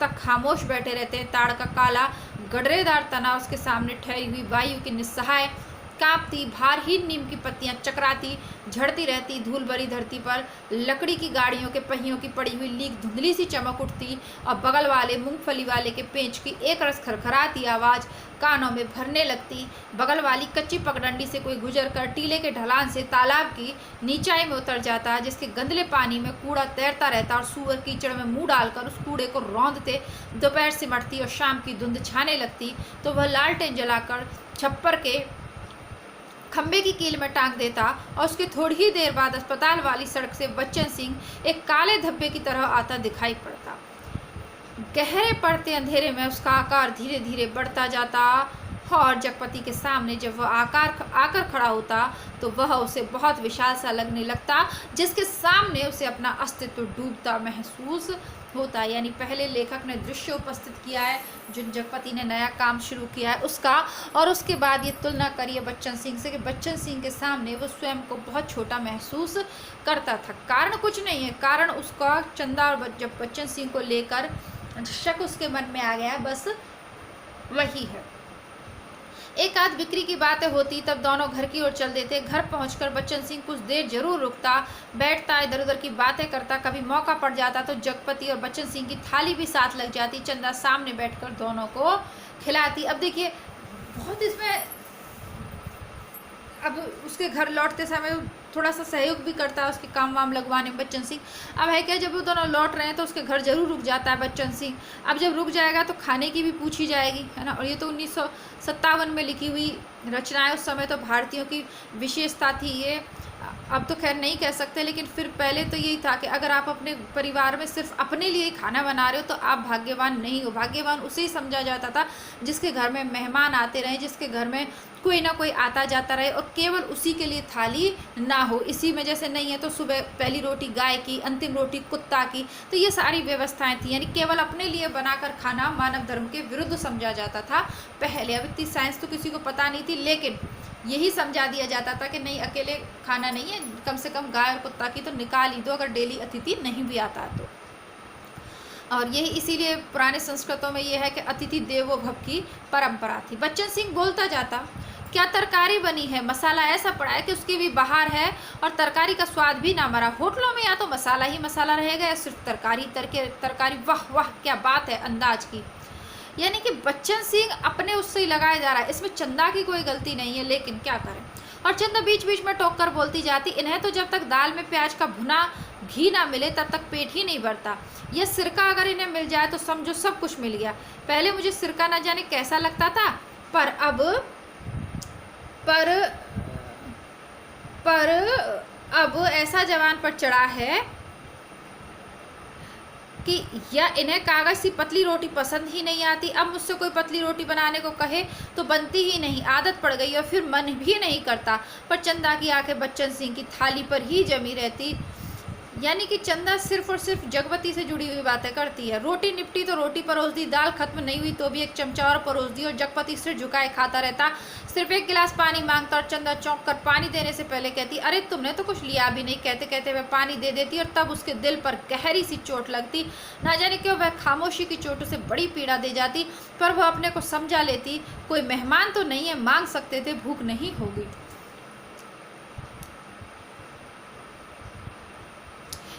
तक खामोश बैठे रहते हैं। ताड़ का काला गडरेदार तना उसके सामने ठहरी हुई वायु की निस्सहाय कांपती भारहीन नीम की पत्तियां चकराती झड़ती रहती धूल भरी धरती पर। लकड़ी की गाड़ियों के पहियों की पड़ी हुई लीक धुंधली सी चमक उठती और बगल वाले मूंगफली वाले के पेंच की एक रस खरखराती आवाज़ कानों में भरने लगती। बगल वाली कच्ची पगडंडी से कोई गुजर कर टीले के ढलान से तालाब की नीचाई में उतर जाता, जिसके गंदले पानी में कूड़ा तैरता रहता और सूअर कीचड़ में मुंह डालकर उस कूड़े को रौंदते। दोपहर सिमटती और शाम की धुंध छाने लगती तो वह लालटेन जलाकर छप्पर के खंबे की कील में टांग देता, और उसके थोड़ी ही देर बाद अस्पताल वाली सड़क से बच्चन सिंह एक काले धब्बे की तरह आता दिखाई पड़ता। गहरे पड़ते अंधेरे में उसका आकार धीरे धीरे बढ़ता जाता, और जगपति के सामने जब वह आकर खड़ा होता तो वह उसे बहुत विशाल सा लगने लगता, जिसके सामने उसे अपना अस्तित्व डूबता महसूस होता। यानी पहले लेखक ने दृश्य उपस्थित किया है जो जगपति ने नया काम शुरू किया है उसका, और उसके बाद ये तुलना करिए बच्चन सिंह से कि बच्चन सिंह के सामने वो स्वयं को बहुत छोटा महसूस करता था। कारण कुछ नहीं है, कारण उसका चंदा और जब बच्चन सिंह को लेकर शक उसके मन में आ गया, बस वही है। एक आध बिक्री की बातें होती तब दोनों घर की ओर चल देते। घर पहुंचकर बच्चन सिंह कुछ देर जरूर रुकता, बैठता, इधर उधर की बातें करता। कभी मौका पड़ जाता तो जगपति और बच्चन सिंह की थाली भी साथ लग जाती। चंदा सामने बैठकर दोनों को खिलाती। अब देखिए बहुत इसमें, अब उसके घर लौटते समय थोड़ा सा सहयोग भी करता है उसके काम वाम लगवाने में बच्चन सिंह। अब है क्या, जब वो दोनों लौट रहे हैं तो उसके घर जरूर रुक जाता है बच्चन सिंह। अब जब रुक जाएगा तो खाने की भी पूछी जाएगी, है ना। और ये तो 1957 में लिखी हुई रचनाएं, उस समय तो भारतीयों की विशेषता थी ये। अब तो खैर नहीं कह सकते, लेकिन फिर पहले तो यही था कि अगर आप अपने परिवार में सिर्फ अपने लिए खाना बना रहे हो तो आप भाग्यवान नहीं हो। भाग्यवान उसे ही समझा जाता था जिसके घर में मेहमान आते रहे, जिसके घर में कोई ना कोई आता जाता रहे और केवल उसी के लिए थाली ना हो। इसी में जैसे नहीं है तो सुबह पहली रोटी गाय की, अंतिम रोटी कुत्ता की, तो ये सारी व्यवस्थाएं थी। यानी केवल अपने लिए बनाकर खाना मानव धर्म के विरुद्ध समझा जाता था पहले। अब इतनी साइंस तो किसी को पता नहीं थी, लेकिन यही समझा दिया जाता था कि नहीं, अकेले खाना नहीं है, कम से कम गाय और कुत्ता की तो निकाल ही दो अगर डेली अतिथि नहीं भी आता तो। और यही इसीलिए पुराने संस्कृतों में ये है कि अतिथि देवो भव की परंपरा थी। बच्चन सिंह बोलता जाता, क्या तरकारी बनी है, मसाला ऐसा पड़ा है कि उसकी भी बहार है और तरकारी का स्वाद भी ना मरा। होटलों में या तो मसाला ही मसाला रहेगा या सिर्फ तरकारी। वाह वाह क्या बात है अंदाज की। यानी कि बच्चन सिंह अपने उससे ही लगाया जा रहा है, इसमें चंदा की कोई गलती नहीं है, लेकिन क्या करें। और चंदा बीच बीच में टोक कर बोलती जाती, इन्हें तो जब तक दाल में प्याज का भुना घी ना मिले तब तक पेट ही नहीं भरता। यह सिरका अगर इन्हें मिल जाए तो समझो सब कुछ मिल गया। पहले मुझे सिरका ना जाने कैसा लगता था, पर अब ऐसा जवान पर चढ़ा है कि या इन्हें कागज सी पतली रोटी पसंद ही नहीं आती। अब मुझसे कोई पतली रोटी बनाने को कहे तो बनती ही नहीं, आदत पड़ गई और फिर मन भी नहीं करता। पर चंदा की आंखें बच्चन सिंह की थाली पर ही जमी रहती। यानी कि चंदा सिर्फ और सिर्फ जगपति से जुड़ी हुई बातें करती है। रोटी निपटी तो रोटी परोस दी, दाल खत्म नहीं हुई तो भी एक चमचा और परोस दी, और जगपति सिर झुकाए खाता रहता। सिर्फ एक गिलास पानी मांगता और चंदा चौंक कर पानी देने से पहले कहती, अरे तुमने तो कुछ लिया भी नहीं। कहते कहते वह पानी दे देती और तब उसके दिल पर गहरी सी चोट लगती। ना जाने क्यों वह खामोशी की चोट उसे बड़ी पीड़ा दे जाती, पर वह अपने को समझा लेती, कोई मेहमान तो नहीं है, मांग सकते थे, भूख नहीं होगी।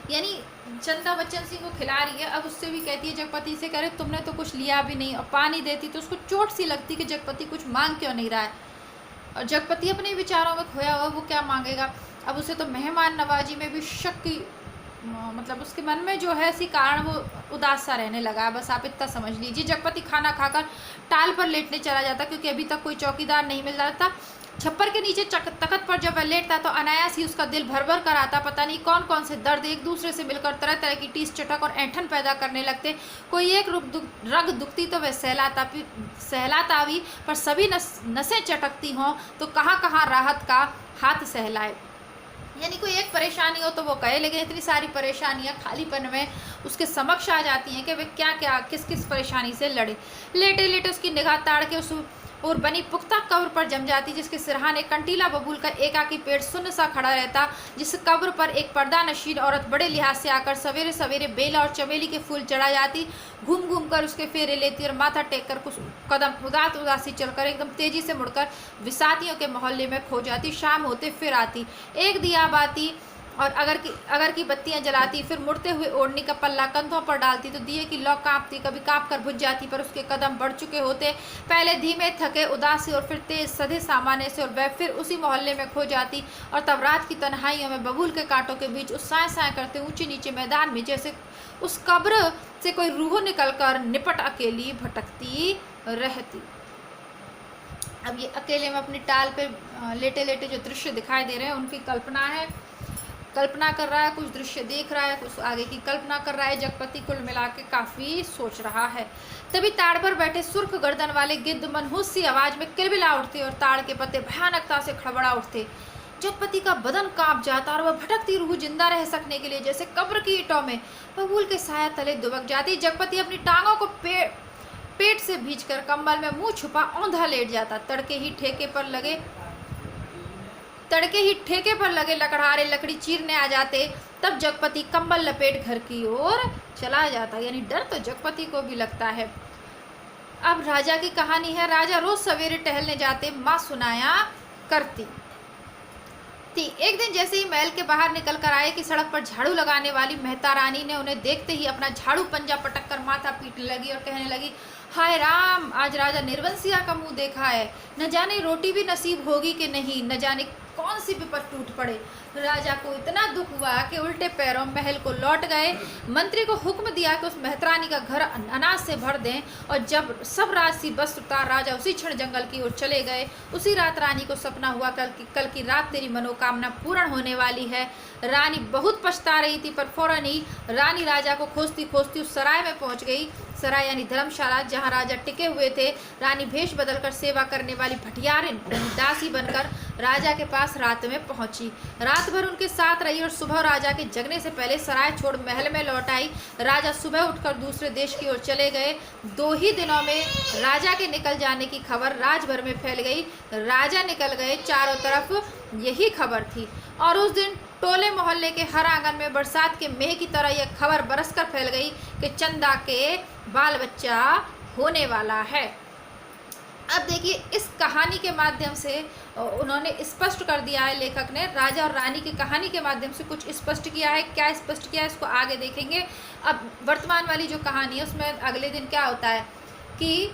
यानी चंदा बच्चन सिंह को खिला रही है, अब उससे भी कहती है जगपति से, कह रहे तुमने तो कुछ लिया भी नहीं, और पानी देती तो उसको चोट सी लगती कि जगपति कुछ मांग क्यों नहीं रहा है। और जगपति अपने विचारों में खोया हुआ, वो क्या मांगेगा। अब उसे तो मेहमान नवाजी में भी शक की, मतलब उसके मन में जो है इसी कारण वो उदास सा रहने लगा। बस आप इतना समझ लीजिए। जगपति खाना खाकर टाल पर लेटने चला जाता, क्योंकि अभी तक कोई चौकीदार नहीं मिल रहा था। छप्पर के नीचे तख्त पर जब वह लेटता तो अनायास ही उसका दिल भर भर कर आता। पता नहीं कौन कौन से दर्द एक दूसरे से मिलकर तरह तरह की टीस चटक और ऐंठन पैदा करने लगते। कोई एक रग दुखती तो वह सहलाता भी, पर सभी नसें चटकती हों तो कहाँ कहाँ राहत का हाथ सहलाए। यानी कोई एक परेशानी हो तो वो कहे, लेकिन इतनी सारी परेशानियां खालीपन में उसके समक्ष आ जाती हैं कि वे क्या क्या किस किस परेशानी से लड़े। लेटे लेटे उसकी निगाह ताड़ के उस और बनी पुख्ता कब्र पर जम जाती, जिसके सिरहाने कंटीला बबूल का एकाकी पेड़ सुन्न सा खड़ा रहता। जिस कब्र पर एक पर्दा नशीन औरत बड़े लिहाज से आकर सवेरे सवेरे बेला और चमेली के फूल चढ़ा जाती, घूम घूम कर उसके फेरे लेती और माथा टेक कर कुछ कदम उदासी चलकर एकदम तेजी से मुड़कर विसातियों के मोहल्ले में खो जाती। शाम होते फिर आती, एक दिया बाती और अगर की बत्तियां जलाती, फिर मुड़ते हुए ओढ़नी का पल्ला कंधों पर डालती तो दिए की लौ कांपती, कभी कांप कर बुझ जाती, पर उसके कदम बढ़ चुके होते, पहले धीमे थके उदासी और फिर तेज सधे सामाने से, और वह फिर उसी मोहल्ले में खो जाती। और तब रात की तन्हाइयों में बबूल के कांटों के बीच उस साए साए करते ऊंचे नीचे मैदान में जैसे उस कब्र से कोई रूह निकल कर निपट अकेली भटकती रहती। अब ये अकेले में अपनी टाल पे लेटे लेटे जो दृश्य दिखाई दे रहे हैं उनकी कल्पना है, कल्पना कर रहा है, कुछ दृश्य देख रहा है, कुछ आगे की कल्पना कर रहा है। जगपति कुल मिला के काफ़ी सोच रहा है। तभी ताड़ पर बैठे सुर्ख गर्दन वाले गिद्ध मनहूस सी आवाज़ में किलबिला उठते और ताड़ के पत्ते भयानकता से खड़बड़ा उठते। जगपति का बदन कांप जाता और वह भटकती रूह जिंदा रह सकने के लिए जैसे कब्र की ईंटों में बबूल के साया तले दुबक जाती। जगपति अपनी टांगों को पेट से भींचकर कंबल में मुंह छुपा औंधा लेट जाता। तड़के ही ठेके पर लगे लकड़हारे लकड़ी चीरने आ जाते। तब जगपति कंबल लपेट घर की ओर चला जाता। यानी डर तो जगपति को भी लगता है। अब राजा की कहानी है। राजा रोज सवेरे टहलने जाते, माँ सुनाया करती थी। एक दिन जैसे ही महल के बाहर निकल कर आए कि सड़क पर झाड़ू लगाने वाली मेहता रानी ने उन्हें देखते ही अपना झाड़ू पंजा पटक कर माथा पीटने लगी और कहने लगी, हाय राम, आज राजा निर्वंशिया का मुंह देखा है। न जाने रोटी भी नसीब होगी कि नहीं, न जाने कौन सी विपद टूट पड़े। राजा को इतना दुख हुआ कि उल्टे पैरों महल को लौट गए। मंत्री को हुक्म दिया कि उस मेहतरानी का घर अनाज से भर दें, और जब सब राजसी बस उतार राजा उसी क्षण जंगल की ओर चले गए। उसी रात रानी को सपना हुआ कल की रात तेरी मनोकामना पूर्ण होने वाली है। रानी बहुत पछता रही थी, पर फौरन ही रानी राजा को खोजती खोजती उस सराय में पहुंच गई। सराय यानी धर्मशाला, जहां राजा टिके हुए थे। रानी भेष बदलकर सेवा करने वाली भटियारिन दासी बनकर राजा के पास रात में पहुंची। रात भर उनके साथ रही और सुबह राजा के जगने से पहले सराय छोड़ महल में लौट आई। राजा सुबह उठकर दूसरे देश की ओर चले गए। 2 ही दिनों में राजा के निकल जाने की खबर राजभर में फैल गई। राजा निकल गए, चारों तरफ यही खबर थी। और उस दिन टोले मोहल्ले के हर आंगन में बरसात के मेह की तरह यह खबर बरसकर फैल गई कि चंदा के बाल बच्चा होने वाला है। अब देखिए, इस कहानी के माध्यम से उन्होंने स्पष्ट कर दिया है, लेखक ने राजा और रानी की कहानी के माध्यम से कुछ स्पष्ट किया है। क्या स्पष्ट किया है इसको आगे देखेंगे। अब वर्तमान वाली जो कहानी है उसमें अगले दिन क्या होता है कि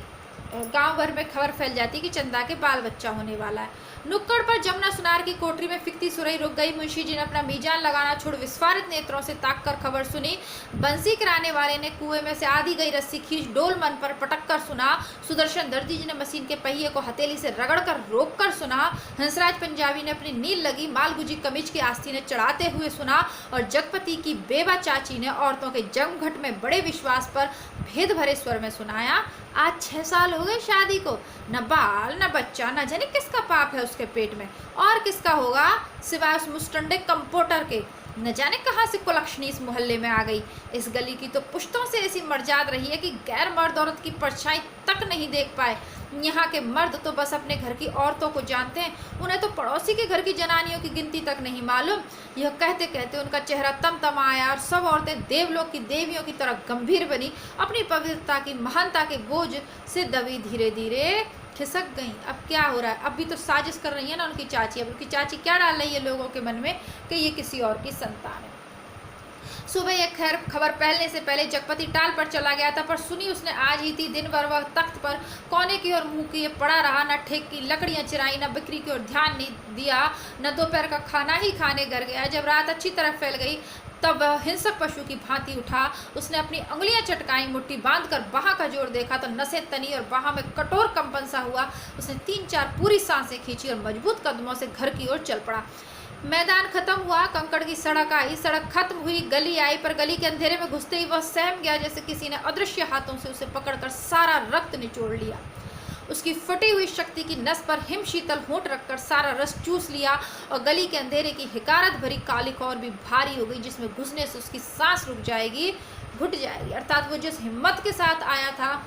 गांव भर में खबर फैल जाती है कि चंदा के बाल बच्चा होने वाला है। नुक्कड़ पर जमुना सुनार की कोठरी में फिकती सुरई रुक गई। मुंशी जी ने अपना मीजान लगाना छोड़ विस्फारित नेत्रों से ताक कर खबर सुनी। बंसी कराने वाले ने कुएं में से आधी गई रस्सी खींच डोल मन पर पटक कर सुना। सुदर्शन दर्जी जी ने मशीन के पहिए को हथेली से रगड़ कर रोक कर सुना। हंसराज पंजाबी ने अपनी नील लगी मालगुजी कमीज की आस्तीनें चढ़ाते हुए सुना। और जगपति की बेवा चाची ने औरतों के जमघट में बड़े विश्वास पर भेद भरे स्वर में सुनाया, आज 6 साल हो गए शादी को, न बाल न बच्चा, न जाने किसका पाप है उसके पेट में और किसका होगा सिवाय उस मुस्टंडे कंपोटर के। न जाने कहाँ से कुलक्षणी इस मोहल्ले में आ गई। इस गली की तो पुश्तों से ऐसी मर्जाद रही है कि गैर मर्द औरत की परछाई तक नहीं देख पाए। यहाँ के मर्द तो बस अपने घर की औरतों को जानते हैं, उन्हें तो पड़ोसी के घर की जनानियों की गिनती तक नहीं मालूम। यह कहते कहते उनका चेहरा तमतमाया और सब औरतें देवलोक की देवियों की तरह गंभीर बनी, अपनी पवित्रता की महानता के बोझ से दबी धीरे धीरे खिसक गई। अब क्या हो रहा है? अब भी तो साजिश कर रही है ना उनकी चाची। अब उनकी चाची क्या डाल रही है लोगों के मन में कि ये किसी और की संतान है। सुबह यह खैर खबर फैलने से पहले जगपति टाल पर चला गया था, पर सुनी उसने आज ही थी। दिन भर वह तख्त पर कोने की ओर मुंह किए पड़ा रहा, न ठेक की लकड़ियां चिराई, न बिक्री की ओर ध्यान नहीं दिया, न दोपहर का खाना ही खाने घर गया। जब रात अच्छी तरह फैल गई तब हिंसक पशु की भांति उठा। उसने अपनी उंगलियां चटकाई, मुट्ठी बांधकर बाह का जोर देखा तो नसें तनी और बाह में कठोर कंपन सा हुआ। उसने 3-4 पूरी सांसें खींची और मजबूत कदमों से घर की ओर चल पड़ा। मैदान खत्म हुआ, कंकड़ की सड़क आई, सड़क खत्म हुई, गली आई, पर गली के अंधेरे में घुसते ही वह सहम गया, जैसे किसी ने अदृश्य हाथों से उसे पकड़कर सारा रक्त निचोड़ लिया। उसकी फटी हुई शक्ति की नस पर हिम शीतल होंठ रखकर सारा रस चूस लिया और गली के अंधेरे की हिकारत भरी कालिक और भी भारी हो गई, जिसमें घुसने से उसकी सांस रुक जाएगी, घुट जाएगी। अर्थात वो जिस हिम्मत के साथ आया था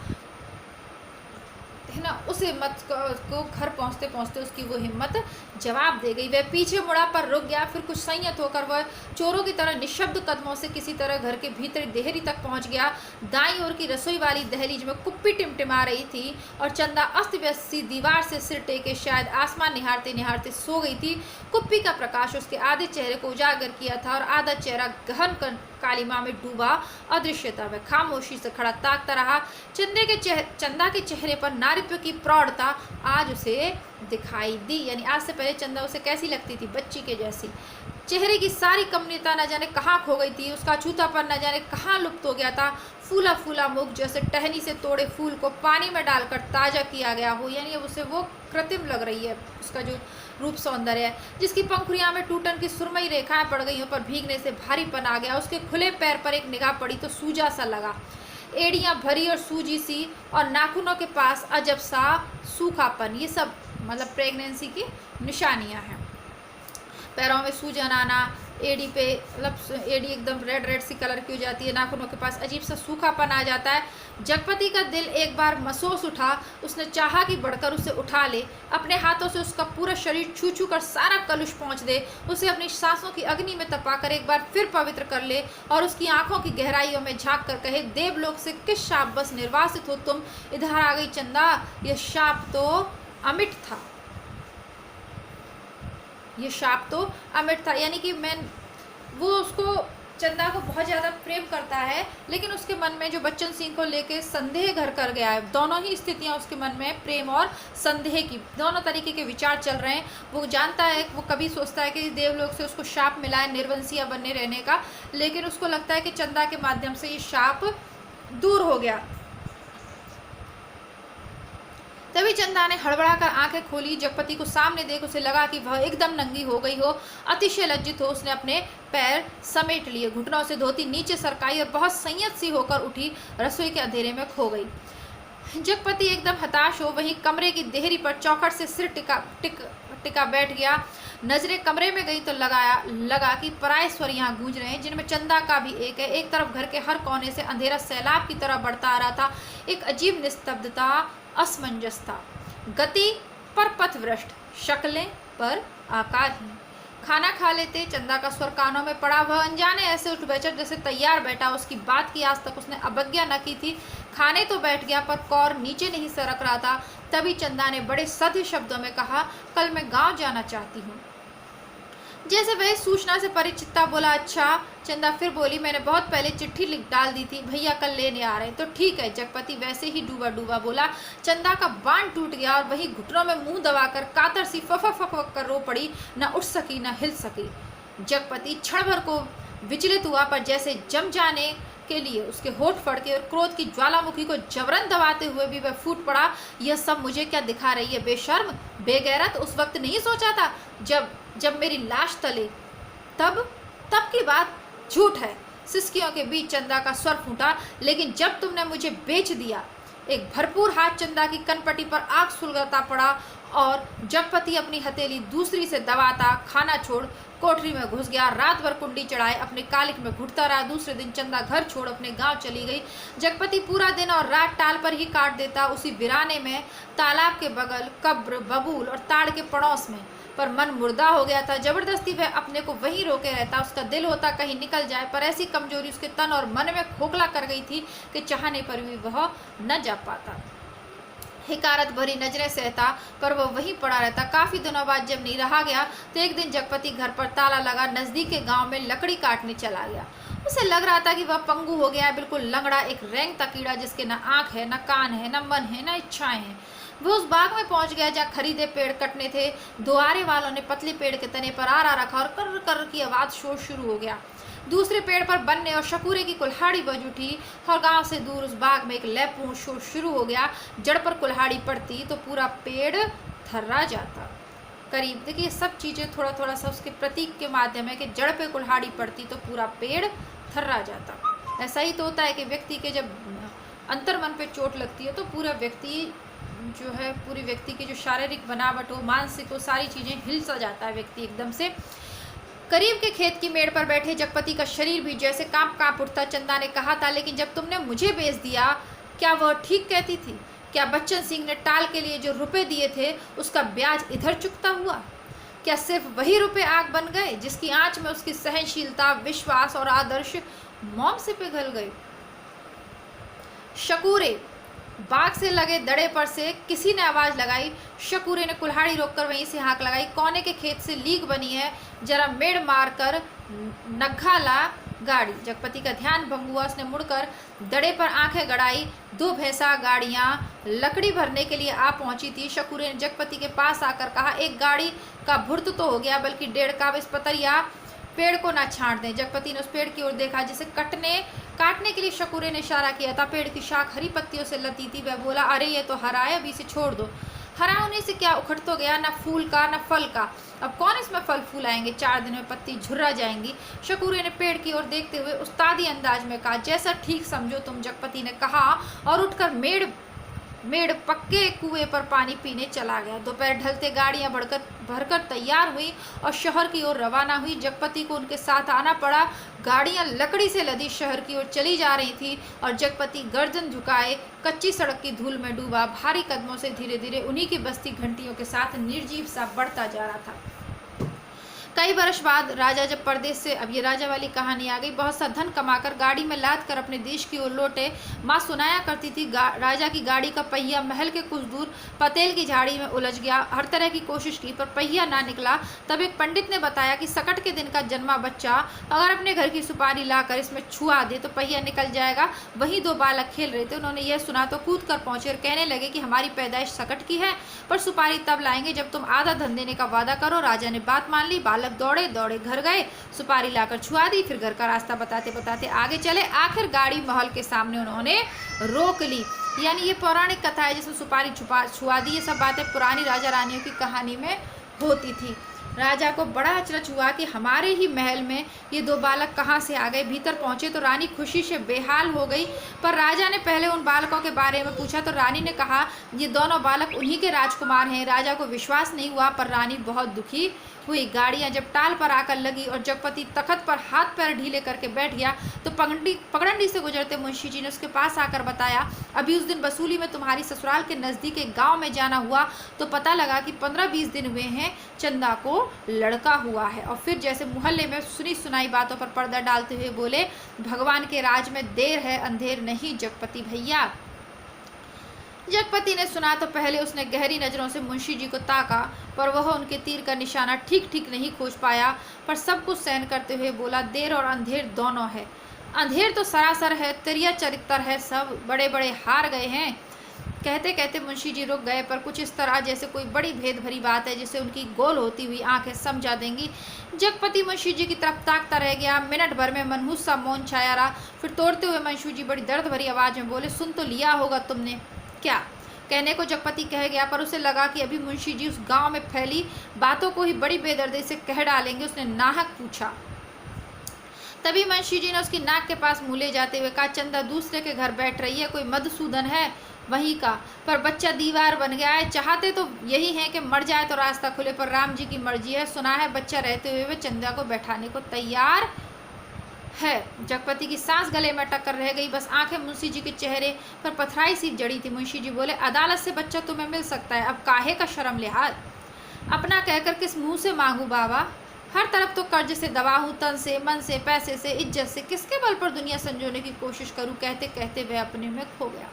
है ना, उस हिम्मत को घर पहुंचते पहुंचते उसकी वो हिम्मत जवाब दे गई। वह पीछे मुड़ा पर रुक गया, फिर कुछ संयत होकर वह चोरों की तरह निशब्द कदमों से किसी तरह घर के भीतर देहरी तक पहुंच गया। दाईं ओर की रसोई वाली दहलीज में कुप्पी टिमटिमा रही थी और चंदा अस्त व्यस्त सी दीवार से सिर टेके शायद आसमान निहारते निहारते सो गई थी। कुप्पी का प्रकाश उसके आधे चेहरे को उजागर किया था और आधा चेहरा गहन कालिमा में डूबा अदृश्य था। वह खामोशी से खड़ा ताकता रहा। चंदा के चेहरे पर नारित्व की प्रौढ़ता आज उसे दिखाई दी। यानी आज से पहले चंदा उसे कैसी लगती थी? बच्ची के जैसी। चेहरे की सारी कमनीयता न जाने कहाँ खो गई थी, उसका छूतापन न जाने कहाँ लुप्त हो गया था। फूला फूला मुख जैसे टहनी से तोड़े फूल को पानी में डालकर ताज़ा किया गया हो, यानी अब उसे वो कृत्रिम लग रही है। उसका जो रूप सौंदर्य है, जिसकी पंखुड़ियां में टूटन की सुरमई रेखाएं पड़ गई, पर भीगने से भारीपन आ गया। उसके खुले पैर पर एक निगाह पड़ी तो सूजा सा लगा, एड़ियां भरी और सूजी सी, और नाखूनों के पास अजब सा सूखापन। ये सब मतलब प्रेगनेंसी की निशानियां हैं। पैरों में सूजन आना, एड़ी पे मतलब एड़ी एकदम रेड सी कलर की हो जाती है, नाखूनों के पास अजीब सा सूखापन आ जाता है। जगपति का दिल एक बार महसूस उठा। उसने चाहा कि बढ़कर उसे उठा ले, अपने हाथों से उसका पूरा शरीर छू छू कर सारा कलुष पहुँच दे, उसे अपनी सांसों की अग्नि में तपाकर एक बार फिर पवित्र कर ले और उसकी आंखों की गहराइयों में झाँक कर कहे, देवलोक से किस शाप बस निर्वासित हो तुम, इधर आ गई चंदा। यह शाप तो अमिट था, ये शाप तो अमिट था। यानी कि वो उसको चंदा को बहुत ज़्यादा प्रेम करता है, लेकिन उसके मन में जो बच्चन सिंह को लेके संदेह घर कर गया है। दोनों ही स्थितियां उसके मन में, प्रेम और संदेह की, दोनों तरीके के विचार चल रहे हैं। वो जानता है, वो कभी सोचता है कि देवलोक से उसको शाप मिला है निर्वंशिया बनने रहने का, लेकिन उसको लगता है कि चंदा के माध्यम से ये शाप दूर हो गया। तभी चंदा ने हड़बड़ाकर आंखें खोली। जगपति को सामने देख उसे लगा कि वह एकदम नंगी हो गई हो, अतिशय लज्जित हो। उसने अपने पैर समेट लिए, घुटनों से धोती नीचे सरकाई और बहुत संयत सी होकर उठी, रसोई के अंधेरे में खो गई। जगपति एकदम हताश हो वहीं कमरे की देहरी पर चौखट से सिर टिका बैठ गया। नजरें कमरे में गई तो लगा कि पराये स्वर यहाँ गूंज रहे हैं, जिनमें चंदा का भी एक है। एक तरफ घर के हर कोने से अंधेरा सैलाब की तरह बढ़ता आ रहा था। एक अजीब निस्तब्धता, असमंजसता, गति पर पथभ्रष्ट, शक्लें पर आकारहीन। खाना खा लेते चंदा का स्वर कानों में पड़ा। वह अनजाने ऐसे उठ बैठा जैसे तैयार बैठा। उसकी बात की आज तक उसने अवज्ञा न की थी। खाने तो बैठ गया, पर कौर नीचे नहीं सरक रहा था। तभी चंदा ने बड़े सधे शब्दों में कहा, कल मैं गांव जाना चाहती हूँ। जैसे वह सूचना से परिचिता बोला, अच्छा। चंदा फिर बोली, मैंने बहुत पहले चिट्ठी लिख डाल दी थी, भैया कल लेने आ रहे हैं। तो ठीक है, जगपति वैसे ही डूबा डूबा बोला। चंदा का बाण टूट गया और वही घुटनों में मुंह दबाकर कातर सी फक कर रो पड़ी, न उठ सकी न हिल सकी। जगपति क्षण भर को विचलित हुआ, पर जैसे जम जाने के लिए उसके होठ फड़के और क्रोध की ज्वालामुखी को जबरन दबाते हुए भी वह फूट पड़ा, यह सब मुझे क्या दिखा रही है, बेशर्म बेगैरत। उस वक्त नहीं सोचा था जब मेरी लाश तले, तब की बात झूठ है। सिसकियों के बीच चंदा का स्वर फूटा, लेकिन जब तुमने मुझे बेच दिया। एक भरपूर हाथ चंदा की कनपटी पर आग सुलगता पड़ा और जगपति अपनी हथेली दूसरी से दबाता खाना छोड़ कोठरी में घुस गया। रात भर कुंडी चढ़ाए अपने कालिक में घुटता रहा। दूसरे दिन चंदा घर छोड़ अपने गांव चली गई। जगपति पूरा दिन और रात टाल पर ही काट देता, उसी वीराने में, तालाब के बगल, कब्र, बबूल और ताड़ के पड़ोस में। पर मन मुर्दा हो गया था। जबरदस्ती वह अपने को वहीं रोके रहता। उसका दिल होता कहीं निकल जाए, पर ऐसी कमजोरी उसके तन और मन में खोखला कर गई थी कि चाहने पर भी वह न जा पाता। हिकारत भरी नजरें सहता, पर वह वहीं पड़ा रहता। काफी दिनों बाद जब नहीं रहा गया तो एक दिन जगपति घर पर ताला लगा नजदीक के गांव में लकड़ी काटने चला गया। उसे लग रहा था कि वह पंगु हो गया है, बिल्कुल लंगड़ा, एक रेंगता कीड़ा जिसके न आंख है, न कान है, न मन है, न इच्छाएं हैं। वह उस बाग में पहुंच गया जहाँ खरीदे पेड़ कटने थे। दुआरे वालों ने पतले पेड़ के तने पर आरा रखा और कर कर की आवाज शोर शुरू हो गया। दूसरे पेड़ पर बनने और शकूरे की कुल्हाड़ी बज उठी और गांव से दूर उस बाग में एक लयपूर्ण शोर शुरू हो गया। जड़ पर कुल्हाड़ी पड़ती तो पूरा पेड़ थर्रा जाता। करीब देखिए, सब चीजें थोड़ा थोड़ा सा उसके प्रतीक के माध्यम है कि जड़ पे कुल्हाड़ी पड़ती तो पूरा पेड़ थर्रा जाता। ऐसा ही तो होता है कि व्यक्ति के जब अंतर मन पे चोट लगती है तो पूरा व्यक्ति जो है, पूरी व्यक्ति की जो शारीरिक बनावट हो, मानसिक हो, सारी चीजें हिल सा जाता है व्यक्ति एकदम से। करीब के खेत की मेड़ पर बैठे जगपति का शरीर भी जैसे कांप उठता। चंदा ने कहा था, लेकिन जब तुमने मुझे बेच दिया, क्या वह ठीक कहती थी? क्या बच्चन सिंह ने टाल के लिए जो रुपए दिए थे उसका ब्याज इधर चुकता हुआ? क्या सिर्फ वही रुपए आग बन गए जिसकी आंच में उसकी सहनशीलता, विश्वास और आदर्श मौम से पिघल गए? शकूरे बाग से लगे दड़े पर से किसी ने आवाज लगाई। शकूरे ने कुल्हाड़ी रोककर वहीं से हाक लगाई। कोने के खेत से लीक बनी है, जरा मेड़ मार कर नग्घा ला गाड़ी। जगपति का ध्यान भंग हुआ। उसने मुड़कर दड़े पर आंखें गड़ाई। 2 भैंसा गाड़ियां लकड़ी भरने के लिए आ पहुंची थी। शकूरे ने जगपति के पास आकर कहा, एक गाड़ी का भुर्त तो हो गया, बल्कि 1.5 का। इस पतरिया पेड़ को ना छांट दें। जगपति ने उस पेड़ की ओर देखा जिसे काटने के लिए शकूरे ने इशारा किया था। पेड़ की शाख हरी पत्तियों से लती थी। वह बोला, अरे ये तो हरा है, अभी इसे छोड़ दो। हरा होने से क्या उखड़ तो गया, न फूल का न फल का। अब कौन इसमें फल फूल आएंगे? 4 दिन में पत्ती झुर्रा जाएंगी। शकूरे ने पेड़ की ओर देखते हुए उस्तादी अंदाज में कहा, जैसा ठीक समझो तुम। जगपति ने कहा और उठकर मेड़ पक्के कुएं पर पानी पीने चला गया। दोपहर ढलते गाड़ियां भरकर तैयार हुई और शहर की ओर रवाना हुई। जगपति को उनके साथ आना पड़ा। गाड़ियां लकड़ी से लदी शहर की ओर चली जा रही थी और जगपति गर्दन झुकाए कच्ची सड़क की धूल में डूबा भारी कदमों से धीरे धीरे उन्हीं की बस्ती घंटियों के साथ निर्जीव सा बढ़ता जा रहा था। कई वर्ष बाद राजा जब परदेश से, अब ये राजा वाली कहानी आ गई, बहुत सा धन कमाकर गाड़ी में लाद कर अपने देश की ओर लौटे। माँ सुनाया करती थी, राजा की गाड़ी का पहिया महल के कुछ दूर पतेल की झाड़ी में उलझ गया। हर तरह की कोशिश की पर पहिया ना निकला। तब एक पंडित ने बताया कि सकट के दिन का जन्मा बच्चा अगर अपने घर की सुपारी लाकर इसमें छुआ दे तो पहिया निकल जाएगा। वहीं 2 बालक खेल रहे थे। उन्होंने यह सुना तो कूद कर पहुंचे और कहने लगे कि हमारी पैदाइश सकट की है, पर सुपारी तब लाएंगे जब तुम आधा धन देने का वादा करो। राजा ने बात मान ली। बालक दौड़े दौड़े घर गए, सुपारी लाकर छुआ दी, फिर घर का रास्ता बताते बताते आगे चले। आखिर गाड़ी महल के सामने उन्होंने रोक ली। यानी ये पौराणिक कथा है जिसमें सुपारी छुआ दी। ये सब बातें पुरानी राजा रानियों की कहानी में होती थी। राजा को बड़ा अचरज हुआ कि हमारे ही महल में ये 2 बालक कहाँ से आ गए। भीतर पहुंचे तो रानी खुशी से बेहाल हो गई। पर राजा ने पहले उन बालकों के बारे में पूछा तो रानी ने कहा, ये दोनों बालक उन्हीं के राजकुमार हैं। राजा को विश्वास नहीं हुआ, पर रानी बहुत दुखी हुई। गाड़ियां जब टाल पर आकर लगी और जगपति तख्त पर हाथ पैर ढीले करके बैठ गया तो पगडंडी से गुजरते मुंशी जी ने उसके पास आकर बताया, अभी उस दिन वसूली में तुम्हारी ससुराल के नज़दीक एक गाँव में जाना हुआ तो पता लगा कि 15-20 दिन हुए हैं चंदा को लड़का हुआ है। और फिर जैसे मोहल्ले में सुनी सुनाई बातों पर पर्दा डालते हुए बोले, भगवान के राज में देर है अंधेर नहीं जगपति भैया। जगपति ने सुना तो पहले उसने गहरी नज़रों से मुंशी जी को ताका, पर वह उनके तीर का निशाना ठीक नहीं खोज पाया। पर सब कुछ सहन करते हुए बोला, देर और अंधेर दोनों है। अंधेर तो सरासर है, तिरिया चरित्र है, सब बड़े बड़े हार गए हैं। कहते कहते मुंशी जी रुक गए, पर कुछ इस तरह जैसे कोई बड़ी भेद भरी बात है जिसे उनकी गोल होती हुई आंखें समझा देंगी। जगपति मुंशी जी की तरफ ताकता रह गया। मिनट भर में मनहूस सा मौन छाया रहा। फिर तोड़ते हुए मुंशी जी बड़ी दर्द भरी आवाज़ में बोले, सुन तो लिया होगा तुमने। क्या कहने को जगपति कह गया, पर उसे लगा कि अभी मुंशी जी उस गांव में फैली बातों को ही बड़ी बेदर्दी से कह डालेंगे। उसने नाहक पूछा। तभी मुंशी जी ने उसकी नाक के पास मुँह ले जाते हुए कहा, चंदा दूसरे के घर बैठ रही है, कोई मधुसूदन है वहीं का, पर बच्चा दीवार बन गया है। चाहते तो यही है कि मर जाए तो रास्ता खुले, पर राम जी की मर्जी है। सुना है बच्चा रहते हुए वे चंदा को बैठाने को तैयार है। जगपति की सांस गले में अटक कर रह गई, बस आंखें मुंशी जी के चेहरे पर पथराई सी जड़ी थी। मुंशी जी बोले, अदालत से बच्चा तुम्हें मिल सकता है, अब काहे का शर्म लिहाज, अपना कहकर किस मुंह से मांगू बाबा, हर तरफ तो कर्ज से दबा हूँ, तन से, मन से, पैसे से, इज्जत से, किसके बल पर दुनिया संजोने की कोशिश करूँ। कहते कहते वह अपने में खो गया।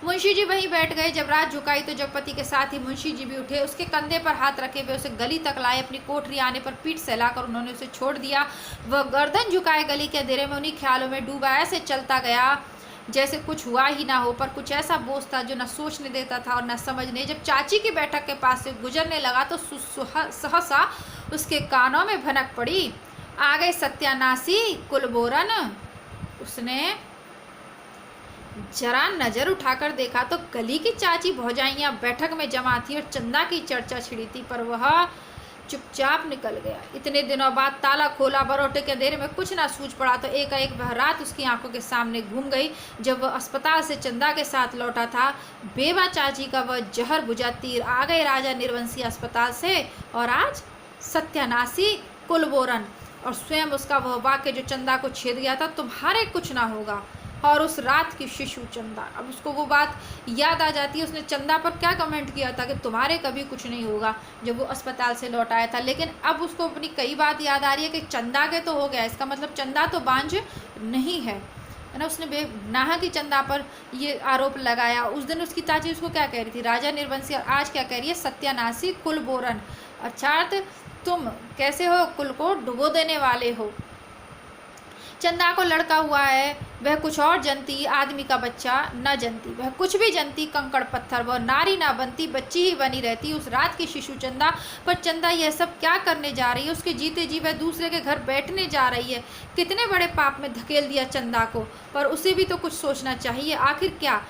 मुंशी जी वहीं बैठ गए। जब रात झुकाई तो जगपति के साथ ही मुंशी जी भी उठे। उसके कंधे पर हाथ रखे वे उसे गली तक लाए। अपनी कोठरी आने पर पीठ सहलाकर उन्होंने उसे छोड़ दिया। वह गर्दन झुकाए गली के अंधेरे में उन्हीं ख्यालों में डूबा ऐसे चलता गया जैसे कुछ हुआ ही ना हो, पर कुछ ऐसा बोझ था जो न सोचने देता था और न समझने। जब चाची की बैठक के पास से गुजरने लगा तो सहसा उसके कानों में भनक पड़ी, आ गए सत्यानाशी कुलबोरन। उसने जरा नजर उठाकर देखा तो गली की चाची भौजाइयां बैठक में जमा थी और चंदा की चर्चा छिड़ी थी, पर वह चुपचाप निकल गया। इतने दिनों बाद ताला खोला, बरोटे के अंधेरे में कुछ ना सूझ पड़ा तो एकाएक वह रात उसकी आंखों के सामने घूम गई जब वह अस्पताल से चंदा के साथ लौटा था। बेवा चाची का वह जहर बुझा तीर आ गए राजा निर्वंशी अस्पताल से, और आज सत्यानाशी कुलबोरन, और स्वयं उसका वह वाक्य जो चंदा को छेद गया था, तुम्हारे कुछ ना होगा, और उस रात की शिशु चंदा। अब उसको वो बात याद आ जाती है, उसने चंदा पर क्या कमेंट किया था कि तुम्हारे कभी कुछ नहीं होगा, जब वो अस्पताल से लौट आया था। लेकिन अब उसको अपनी कई बात याद आ रही है कि चंदा के तो हो गया, इसका मतलब चंदा तो बांझ नहीं है ना। उसने बेगुनाह की चंदा पर ये आरोप लगाया। उस दिन उसकी चाची उसको क्या कह रही थी, राजा निर्वंशी, और आज क्या कह रही है, सत्यानाशी कुलबोरन, अर्थात तुम कैसे हो, कुल को डुबो देने वाले हो। चंदा को लड़का हुआ है, वह कुछ और जनती, आदमी का बच्चा न जनती, वह कुछ भी जनती, कंकड़ पत्थर, वह नारी ना बनती, बच्ची ही बनी रहती। उस रात की शिशु चंदा, पर चंदा यह सब क्या करने जा रही है, उसके जीते जी वह दूसरे के घर बैठने जा रही है। कितने बड़े पाप में धकेल दिया चंदा को, पर उसे भी तो कुछ सोचना चाहिए, आखिर क्या,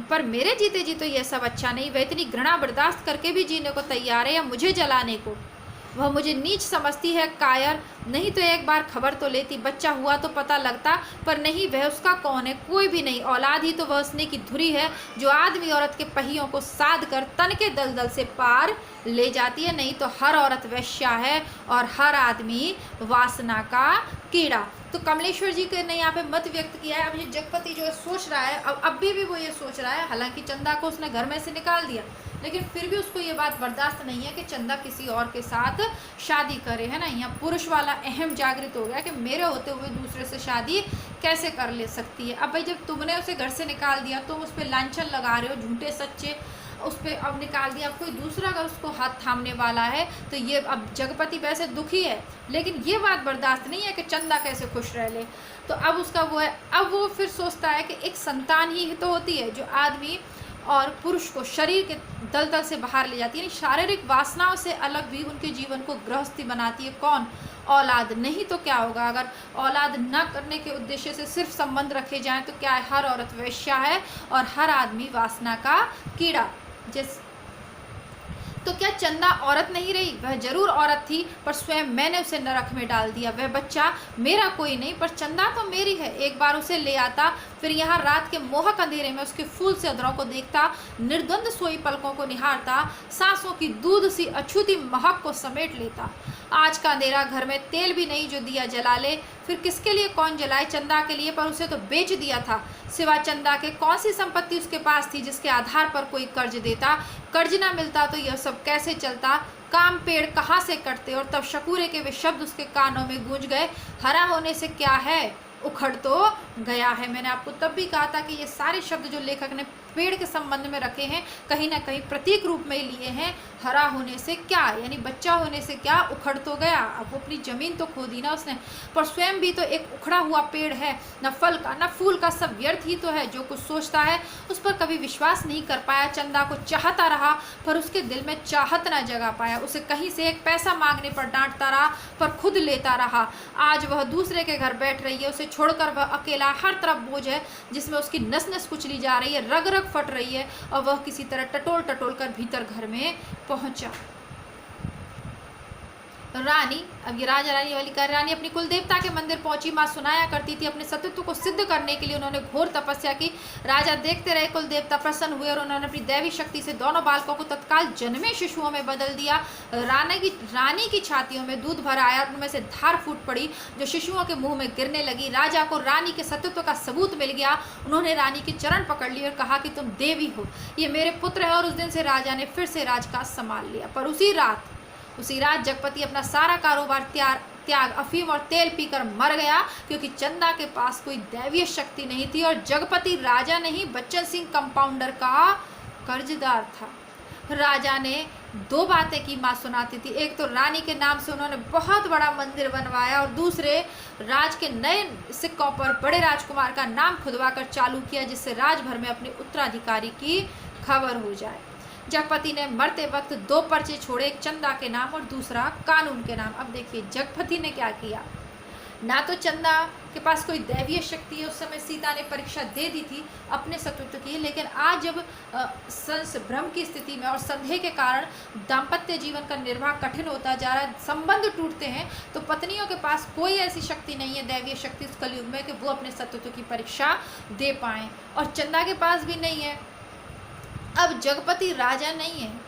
पर मेरे जीते जी तो यह सब अच्छा नहीं। वह इतनी घृणा बर्दाश्त करके भी जीने को तैयार है, या मुझे जलाने को। वह मुझे नीच समझती है, कायर, नहीं तो एक बार खबर तो लेती, बच्चा हुआ तो पता लगता, पर नहीं, वह उसका कौन है, कोई भी नहीं। औलाद ही तो वह उसने की धुरी है जो आदमी औरत के पहियों को साध कर तन के दलदल से पार ले जाती है। नहीं तो हर औरत वेश्या है और हर आदमी वासना का कीड़ा। तो कमलेश्वर जी ने यहाँ पे मत व्यक्त किया है। अब ये जगपति जो है सोच रहा है, अब भी वो ये सोच रहा है, हालांकि चंदा को उसने घर में से निकाल दिया, लेकिन फिर भी उसको ये बात बर्दाश्त नहीं है कि चंदा किसी और के साथ शादी करे, है ना। यहाँ पुरुष वाला अहम जागृत हो गया कि मेरे होते हुए दूसरे से शादी कैसे कर ले सकती है। अब भाई जब तुमने उसे घर से निकाल दिया, तुम उस पर लांछन लगा रहे हो, झूठे सच्चे उस पर, अब निकाल दिया, अब कोई दूसरा अगर उसको हाथ थामने वाला है तो ये, अब जगपति वैसे दुखी है, लेकिन ये बात बर्दाश्त नहीं है कि चंदा कैसे खुश रह ले। तो अब उसका वो है, अब वो फिर सोचता है कि एक संतान ही तो होती है जो आदमी और पुरुष को शरीर के दलदल से बाहर ले जाती है, यानी शारीरिक वासनाओं से अलग भी उनके जीवन को गृहस्थी बनाती है। कौन, औलाद। नहीं तो क्या होगा, अगर औलाद न करने के उद्देश्य से सिर्फ संबंध रखे जाएं तो क्या है, हर औरत वेश्या है और हर आदमी वासना का कीड़ा। जिस तो क्या चंदा औरत नहीं रही, वह जरूर औरत थी, पर स्वयं मैंने उसे नरक में डाल दिया। वह बच्चा मेरा कोई नहीं, पर चंदा तो मेरी है। एक बार उसे ले आता, फिर यहाँ रात के मोहक अंधेरे में उसके फूल से अधरों को देखता, निर्द्वंद सोई पलकों को निहारता, सांसों की दूध सी अछूती महक को समेट लेता। आज का अंधेरा, घर में तेल भी नहीं जो दिया जला ले, फिर किसके लिए कौन जलाए, चंदा के लिए, पर उसे तो बेच दिया था। सिवा चंदा के कौन सी संपत्ति उसके पास थी जिसके आधार पर कोई कर्ज देता। कर्ज ना मिलता तो यह सब कैसे चलता, काम पेड़ कहाँ से कटते। और तब शकूरे के वे शब्द उसके कानों में गूंज गए, हरा होने से क्या है, उखड़ तो गया है। मैंने आपको तब भी कहा था कि ये सारे शब्द जो लेखक ने पेड़ के संबंध में रखे हैं, कहीं ना कहीं प्रतीक रूप में लिए हैं। हरा होने से क्या, यानी बच्चा होने से क्या, उखड़ तो गया। अब वो अपनी जमीन तो खो दी ना उसने, पर स्वयं भी तो एक उखड़ा हुआ पेड़ है, न फल का न फूल का, सब व्यर्थ ही तो है। जो कुछ सोचता है उस पर कभी विश्वास नहीं कर पाया। चंदा को चाहता रहा, पर उसके दिल में चाहत ना जगा पाया। उसे कहीं से एक पैसा मांगने पर डांटता रहा, पर खुद लेता रहा। आज वह दूसरे के घर बैठ रही है, उसे छोड़कर वह अकेला, हर तरफ बोझ है जिसमें उसकी नस नस कुचली जा रही है, रग रग फट रही है, और वह किसी तरह टटोल टटोल कर भीतर घर में पहुंचा। रानी, अब ये राजा रानी वाली कर, रानी अपनी कुल देवता के मंदिर पहुंची। माँ सुनाया करती थी अपने सतीत्व को सिद्ध करने के लिए उन्होंने घोर तपस्या की। राजा देखते रहे, कुल देवता प्रसन्न हुए और उन्होंने अपनी दैवी शक्ति से दोनों बालकों को तत्काल जन्मे शिशुओं में बदल दिया। रानी की छातियों में दूध भर आया, उनमें से धार फूट पड़ी जो शिशुओं के मुंह में गिरने लगी। राजा को रानी के सतीत्व का सबूत मिल गया। उन्होंने रानी के चरण पकड़ लिए और कहा कि तुम देवी हो, ये मेरे पुत्र है। और उस दिन से राजा ने फिर से राजकाज संभाल लिया। पर उसी रात जगपति अपना सारा कारोबार त्याग अफीम और तेल पीकर मर गया, क्योंकि चंदा के पास कोई दैवीय शक्ति नहीं थी और जगपति राजा नहीं बच्चन सिंह कंपाउंडर का कर्जदार था। राजा ने दो बातें की, माँ सुनाती थी। एक तो रानी के नाम से उन्होंने बहुत बड़ा मंदिर बनवाया और दूसरे राज के नए सिक्कों पर बड़े राजकुमार का नाम खुदवा कर चालू किया, जिससे राजभर में अपने उत्तराधिकारी की खबर हो जाए। जगपति ने मरते वक्त दो पर्चे छोड़े, एक चंदा के नाम और दूसरा कानून के नाम। अब देखिए जगपति ने क्या किया। ना तो चंदा के पास कोई दैवीय शक्ति है, उस समय सीता ने परीक्षा दे दी थी अपने सतीत्व की, लेकिन आज जब भ्रम की स्थिति में और संदेह के कारण दाम्पत्य जीवन का निर्वाह कठिन होता जा रहा है, संबंध टूटते हैं, तो पत्नियों के पास कोई ऐसी शक्ति नहीं है, दैवीय शक्ति इस कलयुग में, कि वो अपने सतीत्व की परीक्षा दे पाएँ, और चंदा के पास भी नहीं है। अब जगपति राजा नहीं है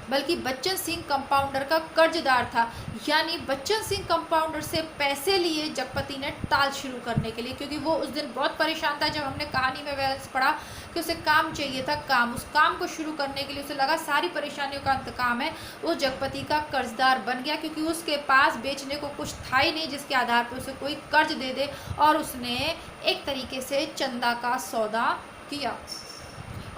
बल्कि बच्चन सिंह कंपाउंडर का कर्जदार था, यानी बच्चन सिंह कंपाउंडर से पैसे लिए जगपति ने टाल शुरू करने के लिए, क्योंकि वो उस दिन बहुत परेशान था। जब हमने कहानी में वैसे पढ़ा कि उसे काम चाहिए था, उस काम को शुरू करने के लिए उसे लगा सारी परेशानियों का इंतकाम है, वो जगपति का कर्जदार बन गया, क्योंकि उसके पास बेचने को कुछ था ही नहीं जिसके आधार पर उसे कोई कर्ज दे दे, और उसने एक तरीके से चंदा का सौदा किया।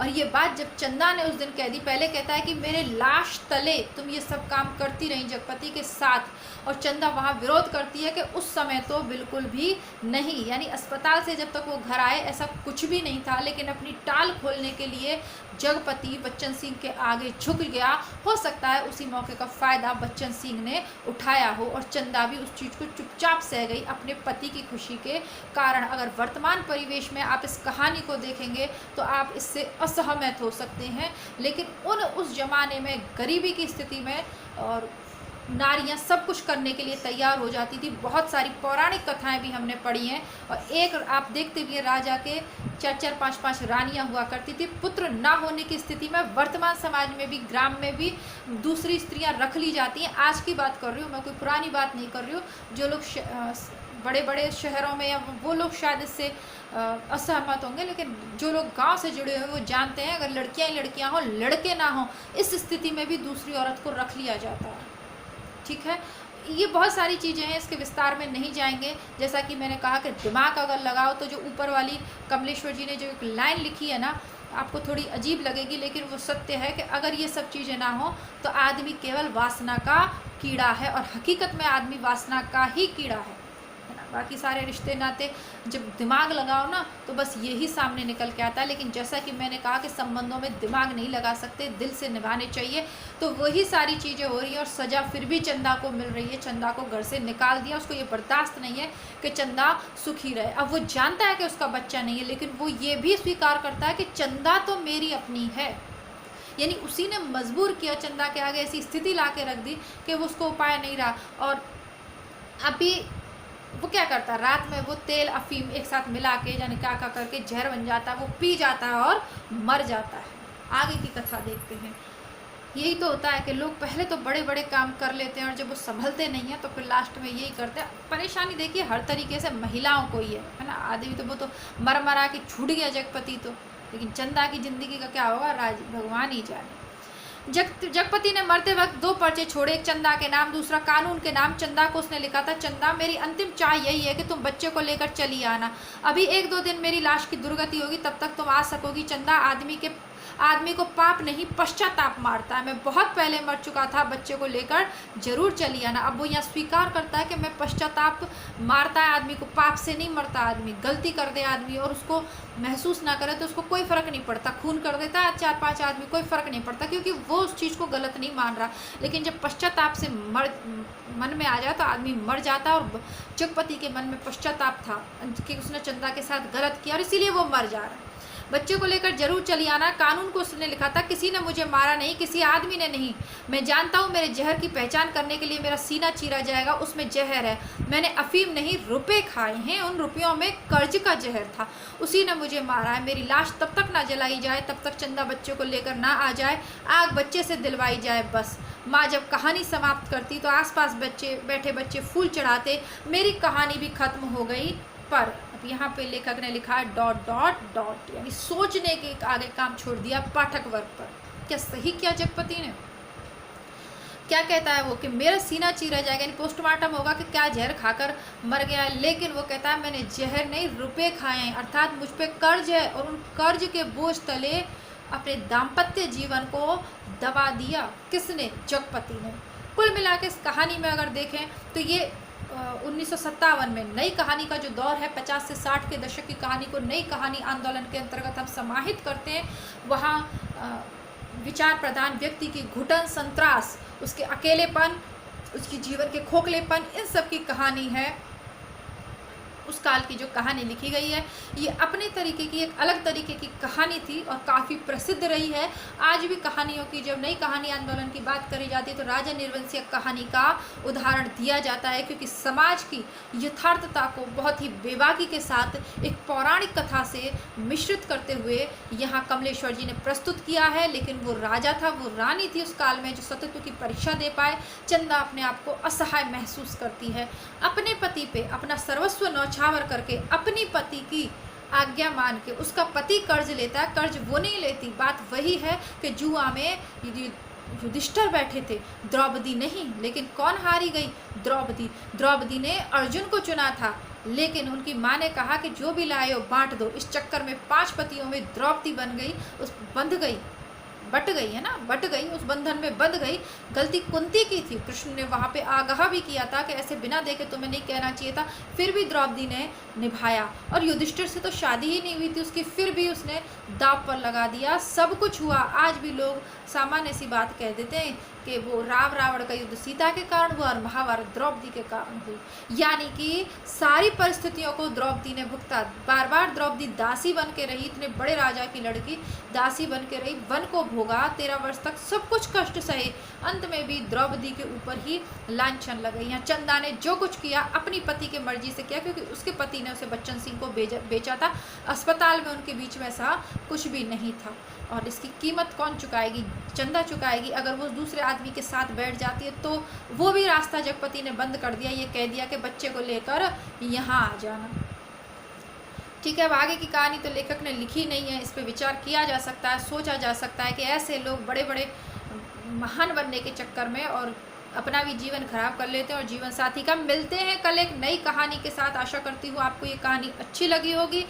और ये बात जब चंदा ने उस दिन कह दी, पहले कहता है कि मेरे लाश तले तुम ये सब काम करती रही जगपति के साथ, और चंदा वहाँ विरोध करती है कि उस समय तो बिल्कुल भी नहीं, यानी अस्पताल से जब तक वो घर आए ऐसा कुछ भी नहीं था, लेकिन अपनी टाल खोलने के लिए जगपति बच्चन सिंह के आगे झुक गया। हो सकता है उसी मौके का फ़ायदा बच्चन सिंह ने उठाया हो, और चंदा भी उस चीज़ को चुपचाप सह गई अपने पति की खुशी के कारण। अगर वर्तमान परिवेश में आप इस कहानी को देखेंगे तो आप इससे असहमत हो सकते हैं, लेकिन उस ज़माने में गरीबी की स्थिति में और नारियां सब कुछ करने के लिए तैयार हो जाती थी। बहुत सारी पौराणिक कथाएं भी हमने पढ़ी हैं, और एक आप देखते भी राजा के 4-4, 5-5 रानियां हुआ करती थी। पुत्र ना होने की स्थिति में वर्तमान समाज में भी, ग्राम में भी दूसरी स्त्रियां रख ली जाती हैं। आज की बात कर रही हूँ मैं, कोई पुरानी बात नहीं कर रही हूँ। जो लोग बड़े बड़े शहरों में, या वो लोग शायद इससे असहमत होंगे, लेकिन जो लोग गांव से जुड़े हुए वो जानते हैं, अगर लड़कियां ही लड़कियां हों, लड़के ना हों, इस स्थिति में भी दूसरी औरत को रख लिया जाता है। ठीक है, ये बहुत सारी चीज़ें हैं, इसके विस्तार में नहीं जाएंगे। जैसा कि मैंने कहा कि दिमाग अगर लगाओ तो जो ऊपर वाली कमलेश्वर जी ने जो एक लाइन लिखी है ना, आपको थोड़ी अजीब लगेगी, लेकिन वो सत्य है कि अगर ये सब चीज़ें ना हो तो आदमी केवल वासना का कीड़ा है, और हकीकत में आदमी वासना का ही कीड़ा है ना। बाकी सारे रिश्ते नाते जब दिमाग लगाओ ना तो बस यही सामने निकल के आता है। लेकिन जैसा कि मैंने कहा कि संबंधों में दिमाग नहीं लगा सकते, दिल से निभाने चाहिए, तो वही सारी चीज़ें हो रही हैं। और सज़ा फिर भी चंदा को मिल रही है। चंदा को घर से निकाल दिया, उसको ये बर्दाश्त नहीं है कि चंदा सुखी रहे। अब वो जानता है कि उसका बच्चा नहीं है, लेकिन वो ये भी स्वीकार करता है कि चंदा तो मेरी अपनी है, यानी उसी ने मजबूर किया, चंदा के आगे ऐसी स्थिति ला के रख दी कि वो उसको उपाय नहीं रहा। और अभी वो क्या करता है, रात में वो तेल अफीम एक साथ मिला के यानी क्या करके जहर बन जाता है, वो पी जाता है और मर जाता है। आगे की कथा देखते हैं। यही तो होता है कि लोग पहले तो बड़े बड़े काम कर लेते हैं, और जब वो संभलते नहीं हैं तो फिर लास्ट में यही करते हैं। परेशानी देखिए हर तरीके से महिलाओं को ही है ना। आदमी तो वो तो मर मरा के छूट गया जगपति तो, लेकिन चंदा की ज़िंदगी का क्या होगा भगवान ही जाने। जगपति ने मरते वक्त दो पर्चे छोड़े, एक चंदा के नाम, दूसरा कानून के नाम। चंदा को उसने लिखा था, चंदा मेरी अंतिम चाह यही है कि तुम बच्चे को लेकर चली आना। अभी 1-2 दिन मेरी लाश की दुर्गति होगी, तब तक तुम आ सकोगी। चंदा आदमी को पाप नहीं पश्चाताप मारता है। मैं बहुत पहले मर चुका था, बच्चे को लेकर जरूर चली आना। अब वो यहाँ स्वीकार करता है कि मैं पश्चाताप मारता है आदमी को, पाप से नहीं मरता आदमी। गलती कर दे आदमी और उसको महसूस ना करे तो उसको कोई फ़र्क नहीं पड़ता, खून कर देता है 4-5 आदमी, कोई फ़र्क नहीं पड़ता, क्योंकि वो उस चीज़ को गलत नहीं मान रहा। लेकिन जब पश्चाताप से मन में आ जाए तो आदमी मर जाता है, और जगपति के मन में पश्चाताप था कि उसने चंदा के साथ गलत किया और इसीलिए वो मर जा रहा है। बच्चे को लेकर जरूर चली आना। कानून को उसने लिखा था, किसी ने मुझे मारा नहीं, किसी आदमी ने नहीं। मैं जानता हूँ मेरे जहर की पहचान करने के लिए मेरा सीना चीरा जाएगा, उसमें जहर है। मैंने अफीम नहीं रुपए खाए हैं, उन रुपयों में कर्ज का जहर था, उसी ने मुझे मारा है। मेरी लाश तब तक ना जलाई जाए, तब तक चंदा बच्चे को लेकर ना आ जाए, आग बच्चे से दिलवाई जाए बस। माँ जब कहानी समाप्त करती तो आसपास बैठे बच्चे फूल चढ़ाते। मेरी कहानी भी खत्म हो गई, पर अब यहाँ पे लेखक ने लिखा है डॉट डॉट डॉट, यानी सोचने के आगे काम छोड़ दिया पाठक वर्ग पर। क्या सही किया जगपति ने? क्या कहता है वो कि मेरा सीना चीरा जाएगा, यानी पोस्टमार्टम होगा कि क्या जहर खाकर मर गया, लेकिन वो कहता है मैंने जहर नहीं रुपए खाए हैं, अर्थात मुझ पे कर्ज है और उन कर्ज के बोझ तले अपने दाम्पत्य जीवन को दबा दिया। किसने? जगपति ने। कुल मिला के इस कहानी में अगर देखें तो ये 1957 में नई कहानी का जो दौर है, 50 से 60 के दशक की कहानी को नई कहानी आंदोलन के अंतर्गत हम समाहित करते हैं। वहाँ विचार प्रधान व्यक्ति की घुटन, संत्रास, उसके अकेलेपन, उसकी जीवन के खोखलेपन, इन सब की कहानी है। उस काल की जो कहानी लिखी गई है ये अपने तरीके की एक अलग तरीके की कहानी थी और काफ़ी प्रसिद्ध रही है। आज भी कहानियों की जब नई कहानी आंदोलन की बात करी जाती है तो राजा निर्वंशीय कहानी का उदाहरण दिया जाता है, क्योंकि समाज की यथार्थता को बहुत ही बेबाकी के साथ एक पौराणिक कथा से मिश्रित करते हुए यहाँ कमलेश्वर जी ने प्रस्तुत किया है। लेकिन वो राजा था, वो रानी थी उस काल में जो सतत्व की परीक्षा दे पाए। चंदा अपने आप को असहाय महसूस करती है, अपने पति पे अपना सर्वस्व न्यौछावर करके अपनी पति की आज्ञा मान के उसका पति कर्ज लेता है। कर्ज वो नहीं लेती, बात वही है कि जुआ में युधिष्ठिर बैठे थे, द्रौपदी नहीं। लेकिन कौन हारी गई? द्रौपदी। द्रौपदी ने अर्जुन को चुना था, लेकिन उनकी माँ ने कहा कि जो भी लाए हो बांट दो। इस चक्कर में 5 पतियों में द्रौपदी बन गई, उस बंध गई, बट गई है ना, बट गई, उस बंधन में बंध गई। गलती कुंती की थी, कृष्ण ने वहाँ पे आगाह भी किया था कि ऐसे बिना देखे तुम्हें नहीं कहना चाहिए था, फिर भी द्रौपदी ने निभाया। और युधिष्ठिर से तो शादी ही नहीं हुई थी उसकी, फिर भी उसने दाव पर लगा दिया, सब कुछ हुआ। आज भी लोग सामान्य सी बात कह देते हैं कि वो राम रावण का युद्ध सीता के कारण हुआ और महाभारत द्रौपदी के कारण हुई। यानी कि सारी परिस्थितियों को द्रौपदी ने भुगता। बार बार द्रौपदी दासी बन के रही, इतने बड़े राजा की लड़की दासी बन के रही, वन को भोगा, 13 वर्ष तक सब कुछ कष्ट सहे, अंत में भी द्रौपदी के ऊपर ही लांछन लग गई। यहाँ चंदा ने जो कुछ किया अपनी पति के मर्जी से किया, क्योंकि उसके पति ने उसे बच्चन सिंह को बेचा था। अस्पताल में उनके बीच में ऐसा कुछ भी नहीं था। और इसकी कीमत कौन चुकाएगी? चंदा चुकाएगी। अगर वो दूसरे आदमी के साथ बैठ जाती है तो वो भी रास्ता जगपति ने बंद कर दिया, ये कह दिया कि बच्चे को लेकर यहाँ आ जाना। ठीक है, अब आगे की कहानी तो लेखक ने लिखी नहीं है, इस पर विचार किया जा सकता है, सोचा जा सकता है कि ऐसे लोग बड़े बड़े महान बनने के चक्कर में और अपना भी जीवन खराब कर लेते हैं और जीवन साथी का। मिलते हैं कल एक नई कहानी के साथ। आशा करती हूँ आपको ये कहानी अच्छी लगी होगी।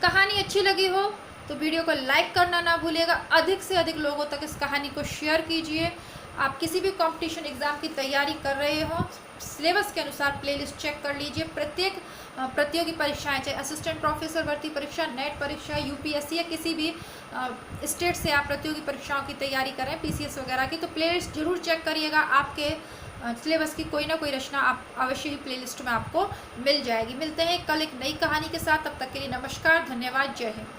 कहानी अच्छी लगी हो तो वीडियो को लाइक करना ना भूलिएगा, अधिक से अधिक लोगों तक इस कहानी को शेयर कीजिए। आप किसी भी कंपटीशन एग्ज़ाम की तैयारी कर रहे हो, सिलेबस के अनुसार प्लेलिस्ट चेक कर लीजिए। प्रत्येक प्रतियोगी परीक्षाएं, चाहे असिस्टेंट प्रोफेसर भर्ती परीक्षा, नेट परीक्षा, यूपीएससी या किसी भी स्टेट से आप प्रतियोगी परीक्षाओं की तैयारी कर रहे हैं, पीसीएस वगैरह की, तो प्लेलिस्ट जरूर चेक करिएगा। आपके सिलेबस की कोई ना कोई रचना आप अवश्य ही प्लेलिस्ट में आपको मिल जाएगी। मिलते हैं कल एक नई कहानी के साथ, तब तक के लिए नमस्कार, धन्यवाद, जय हिंद।